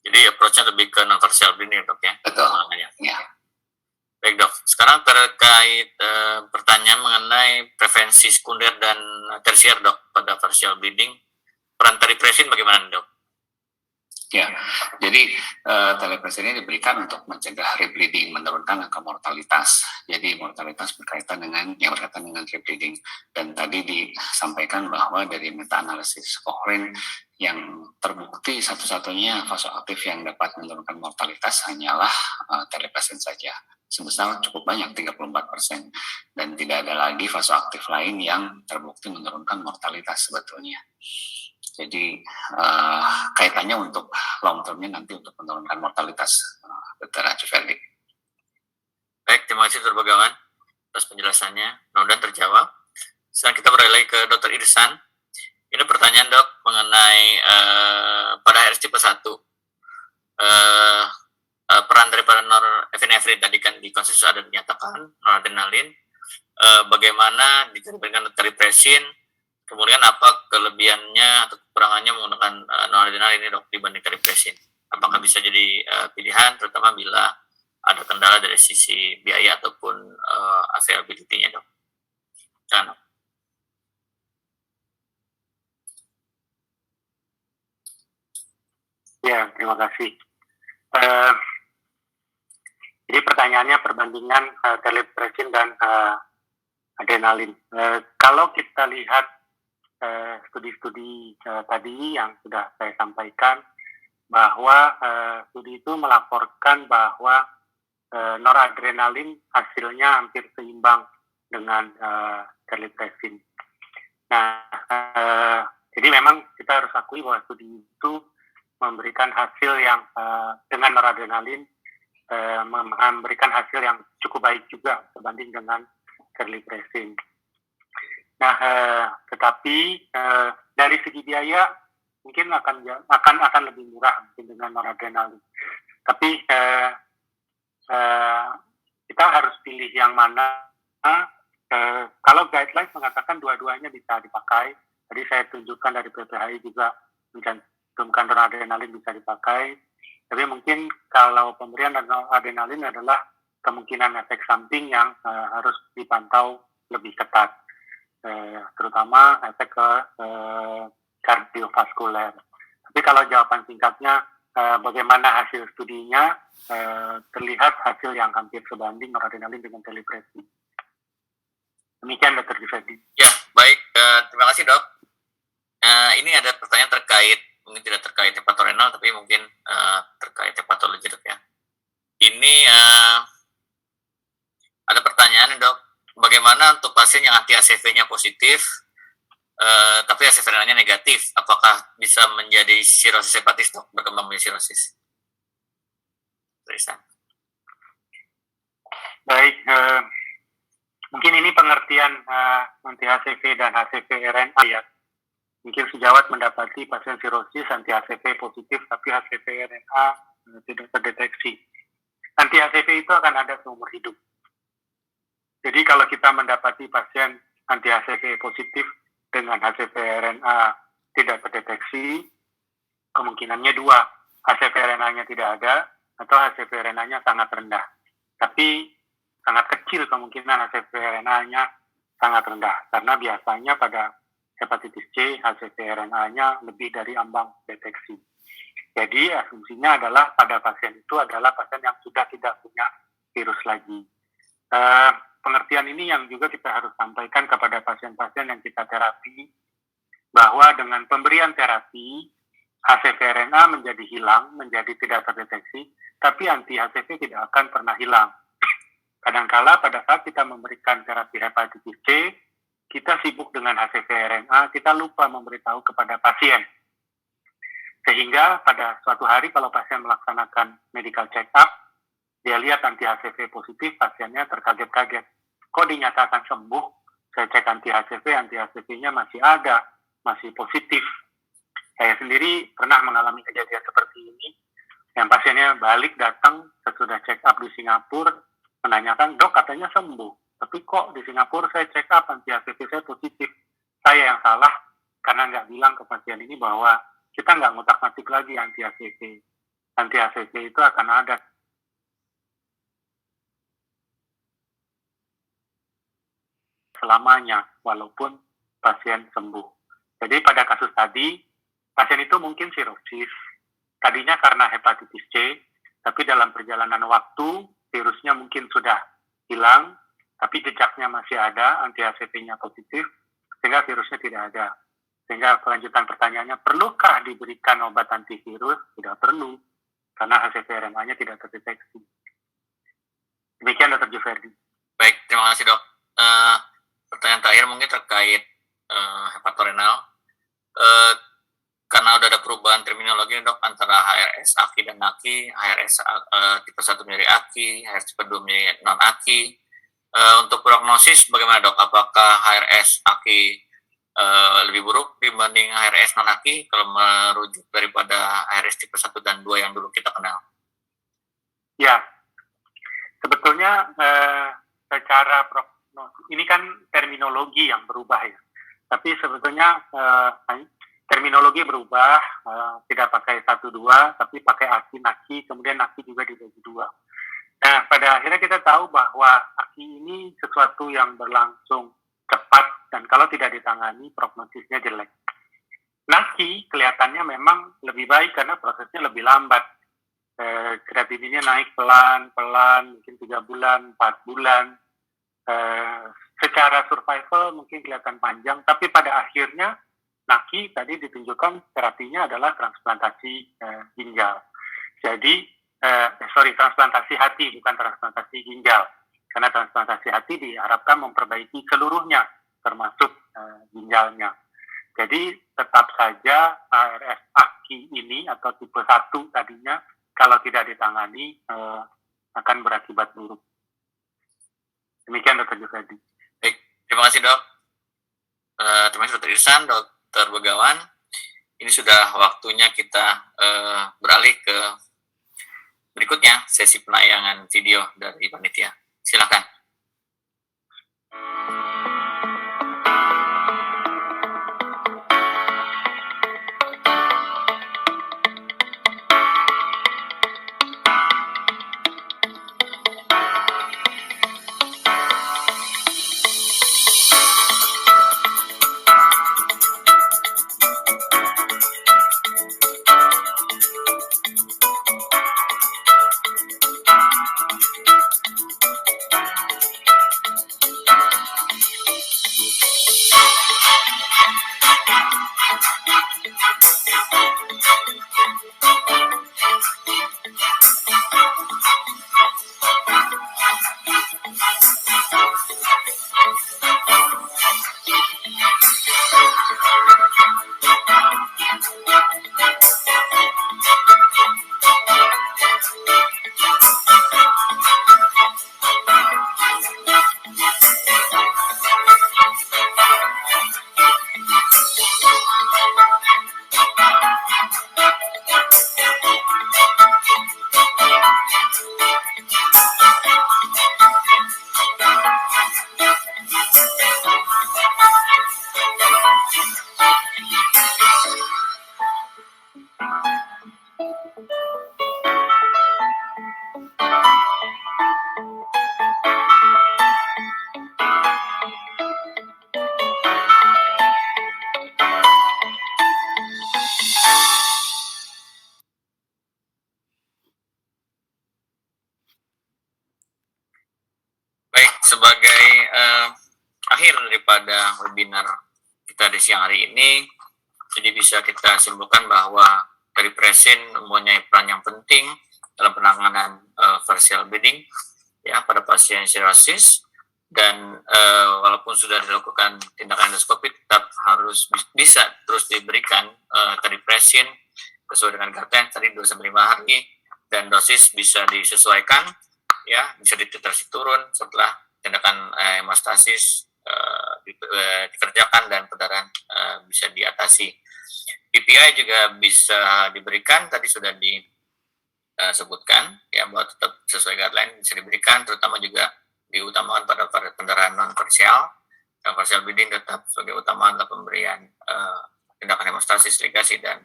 Jadi approach-nya lebih ke non-variceal bleeding dok ya? Betul. Ya. Baik dok, sekarang terkait pertanyaan mengenai prevensi sekunder dan tersier dok pada variceal bleeding, peran teripresin bagaimana dok? Ya, jadi teripresin ini diberikan untuk mencegah rebleeding, menurunkan angka mortalitas. Jadi mortalitas berkaitan dengan rebleeding. Dan tadi disampaikan bahwa dari meta-analisis Cochrane yang terbukti satu-satunya vasoaktif yang dapat menurunkan mortalitas hanyalah teripresin saja, sebesar cukup banyak 34%, dan tidak ada lagi vasoaktif lain yang terbukti menurunkan mortalitas sebetulnya. Jadi kaitannya untuk long termnya nanti untuk menurunkan mortalitas, Dr. Juvendi. Baik, terima kasih Dr. Begawan. atas penjelasannya. Mudah-mudahan terjawab. Sekarang kita beralih ke Dr. Irsan. Ini pertanyaan dok mengenai pada HRS tipe 1. Peran daripada norepinefrin tadi kan di konsensus ada dinyatakan noradrenalin. Bagaimana dibandingkan teripresin, kemudian apa kelebihannya atau kekurangannya menggunakan noradrenalin ini dok dibanding teripresin? Apakah bisa jadi pilihan, terutama bila ada kendala dari sisi biaya ataupun availability-nya dok? Nah, Ya, terima kasih. Jadi pertanyaannya perbandingan teripresin dan adrenalin. Kalau kita lihat studi-studi tadi yang sudah saya sampaikan, bahwa studi itu melaporkan bahwa noradrenalin hasilnya hampir seimbang dengan teripresin. Nah, jadi memang kita harus akui bahwa studi itu memberikan hasil yang dengan noradrenalin memberikan hasil yang cukup baik juga dibanding dengan teripresin. Nah, tetapi dari segi biaya mungkin akan lebih murah mungkin dengan noradrenalin. Tapi kita harus pilih yang mana. Kalau guidelines mengatakan dua-duanya bisa dipakai. Tadi saya tunjukkan dari PPHI juga mencantumkan noradrenalin bisa dipakai. Tapi mungkin kalau pemberian adrenalin adalah kemungkinan efek samping yang harus dipantau lebih ketat, terutama efek ke kardiovaskuler. Tapi kalau jawaban singkatnya, bagaimana hasil studinya, terlihat hasil yang hampir sebanding noradrenalin dengan teripresin. Demikian Dr. Giverdi. Ya, baik. Terima kasih dok. Ini ada pertanyaan terkait, mungkin tidak terkait hepatorenal, tapi mungkin terkait hepatologi dok ya. Ini ada pertanyaan dok, bagaimana untuk pasien yang anti-HCV-nya positif, tapi HCV-nya negatif, apakah bisa menjadi sirosis hepatis dok, berkembang menjadi sirosis? Terima. Baik, mungkin ini pengertian anti-HCV dan HCV-RNA ya. Mungkin sejawat mendapati pasien sirosis anti-HCV positif, tapi HCV-RNA tidak terdeteksi. Anti-HCV itu akan ada seumur hidup. Jadi kalau kita mendapati pasien anti-HCV positif dengan HCV-RNA tidak terdeteksi, kemungkinannya dua, HCV-RNA-nya tidak ada, atau HCV-RNA-nya sangat rendah. Tapi sangat kecil kemungkinan HCV-RNA-nya sangat rendah, karena biasanya pada hepatitis C, HCV-RNA-nya lebih dari ambang deteksi. Jadi asumsinya adalah pada pasien itu adalah pasien yang sudah tidak punya virus lagi. Pengertian ini yang juga kita harus sampaikan kepada pasien-pasien yang kita terapi, bahwa dengan pemberian terapi, HCV-RNA menjadi hilang, menjadi tidak terdeteksi, tapi anti-HCV tidak akan pernah hilang. Kadangkala pada saat kita memberikan terapi hepatitis C, kita sibuk dengan HCV-RNA, kita lupa memberitahu kepada pasien. Sehingga pada suatu hari kalau pasien melaksanakan medical check-up, dia lihat anti-HCV positif, pasiennya terkaget-kaget. Kok dinyatakan sembuh? Saya cek anti-HCV-nya masih ada, masih positif. Saya sendiri pernah mengalami kejadian seperti ini, yang pasiennya balik datang sesudah check-up di Singapura, menanyakan, dok katanya sembuh, tapi kok di Singapura saya check-up anti-HCV saya positif. Saya yang salah, karena nggak bilang ke pasien ini bahwa kita nggak ngutak-ngatik lagi anti-HCV. Anti-HCV itu akan ada selamanya, walaupun pasien sembuh. Jadi pada kasus tadi, pasien itu mungkin sirosis, tadinya karena hepatitis C, tapi dalam perjalanan waktu, virusnya mungkin sudah hilang, tapi jejaknya masih ada, anti-HCV-nya positif, sehingga virusnya tidak ada. Sehingga kelanjutan pertanyaannya, perlukah diberikan obat antivirus? Tidak perlu, karena HCV-RNA-nya tidak terdeteksi. Demikian Dr. Giverdi. Baik, terima kasih dok. Pertanyaan terakhir mungkin terkait hepatorenal. Karena udah ada perubahan terminologi dok antara HRS AKI dan NAKI, HRS tipe 1 menjadi AKI, HRS tipe 2 menjadi non-AKI. Untuk prognosis bagaimana dok? Apakah HRS AKI lebih buruk dibanding HRS non AKI kalau merujuk daripada HRS tipe 1 dan 2 yang dulu kita kenal? Ya, sebetulnya secara prognosis ini kan terminologi yang berubah ya. Tapi sebetulnya terminologi berubah, tidak pakai 1-2, tapi pakai AKI-NAKI, kemudian NAKI juga dibagi 2. Nah, pada akhirnya kita tahu bahwa AKI ini sesuatu yang berlangsung cepat, dan kalau tidak ditangani, prognosisnya jelek. NAKI kelihatannya memang lebih baik karena prosesnya lebih lambat. Kreatininnya naik pelan-pelan, mungkin 3 bulan, 4 bulan. Secara survival mungkin kelihatan panjang, tapi pada akhirnya NAKI tadi ditunjukkan terapinya adalah transplantasi ginjal. Jadi, transplantasi hati, bukan transplantasi ginjal. Karena transplantasi hati diharapkan memperbaiki seluruhnya, termasuk ginjalnya. Jadi, tetap saja HRS AKI ini atau tipe 1 tadinya, kalau tidak ditangani, akan berakibat buruk. Demikian Dr. Jufredi. Baik, terima kasih dok. Terima kasih Dr. Irsan, Dr. Begawan. Ini sudah waktunya kita beralih ke berikutnya, sesi penayangan video dari panitia. Silakan. Sebagai akhir daripada webinar kita di siang hari ini, jadi bisa kita simpulkan bahwa teripresin mempunyai peran yang penting dalam penanganan variceal bleeding ya pada pasien cirrhosis, dan walaupun sudah dilakukan tindakan endoskopi tetap harus bisa terus diberikan teripresin sesuai dengan guideline tadi 2-5 hari, dan dosis bisa disesuaikan ya, bisa ditetrasi turun setelah tindakan hemostasis dikerjakan dan perdarahan bisa diatasi. PPI juga bisa diberikan, tadi sudah disebutkan ya, bahwa tetap sesuai guideline bisa diberikan, terutama juga diutamakan pada pendarahan non parsial, dan partial bleeding tetap sebagai utama adalah pemberian tindakan hemostasis, ligasi, dan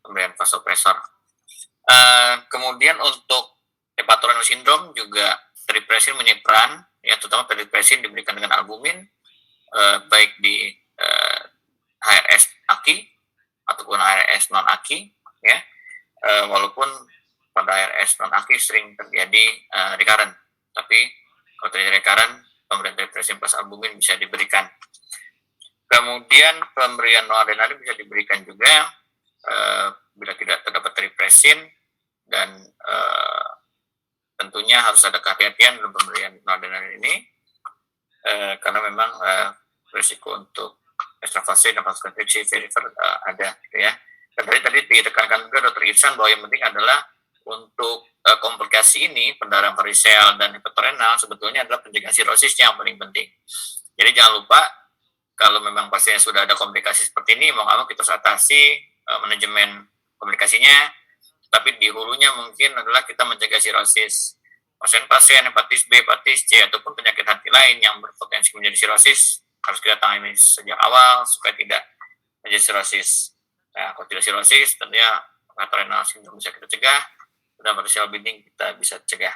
pemberian vasopresor. Kemudian untuk hepatorenal syndrome juga teripresin mempunyai peran ya, terutama teripresin diberikan dengan albumin baik di HRS AKI ataupun HRS non AKI ya, walaupun pada HRS non AKI sering terjadi recurrent, tapi kalau terjadi recurrent pemberian teripresin plus albumin bisa diberikan. Kemudian pemberian noradrenalin bisa diberikan juga bila tidak terdapat teripresin, dan tentunya harus ada kehati-hatian dalam pemberian noradrenalin ini karena memang risiko untuk extravasasi dan vasokonstriksi ada gitu ya. Dan tadi ditekankan juga Dr. Irsan bahwa yang penting adalah untuk komplikasi ini, pendarahan variseal dan hepatorenal sebetulnya adalah pencegahan sirosisnya yang paling penting. Jadi jangan lupa, kalau memang pasiennya sudah ada komplikasi seperti ini, mau nggak mau kita harus atasi manajemen komplikasinya, tapi di hulunya mungkin adalah kita mencegah sirosis. Pasien-pasien hepatitis B, hepatitis C, ataupun penyakit hati lain yang berpotensi menjadi sirosis, harus kita tangani sejak awal supaya tidak menjadi sirosis. Nah, kalau tidak sirosis, tentunya hepatorenal sindrom bisa kita cegah, dan variceal bleeding kita bisa cegah.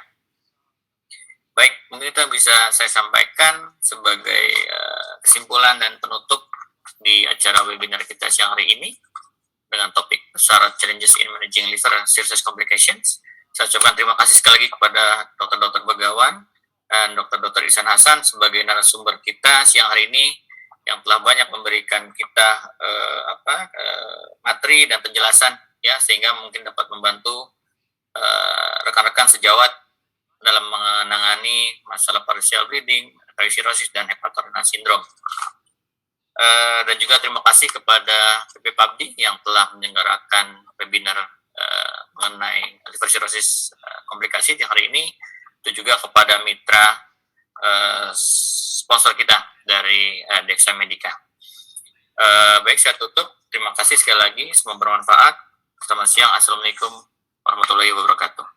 Baik, mungkin itu bisa saya sampaikan sebagai kesimpulan dan penutup di acara webinar kita siang hari ini dengan topik syarat challenges in managing liver cirrhosis complications. Saya ucapkan terima kasih sekali lagi kepada Dr. Begawan dan Dr. Ihsan Hasan sebagai narasumber kita siang hari ini yang telah banyak memberikan kita materi dan penjelasan ya, sehingga mungkin dapat membantu rekan-rekan sejawat dalam menangani masalah partial bleeding, cirrhosis dan hepatorenal syndrome. Dan juga terima kasih kepada PP PABDI yang telah menyelenggarakan webinar mengenai liver cirrhosis komplikasi di hari ini. Itu juga kepada mitra sponsor kita dari Dexa Medica. Baik, saya tutup. Terima kasih sekali lagi. Semoga bermanfaat. Selamat siang. Assalamualaikum warahmatullahi wabarakatuh.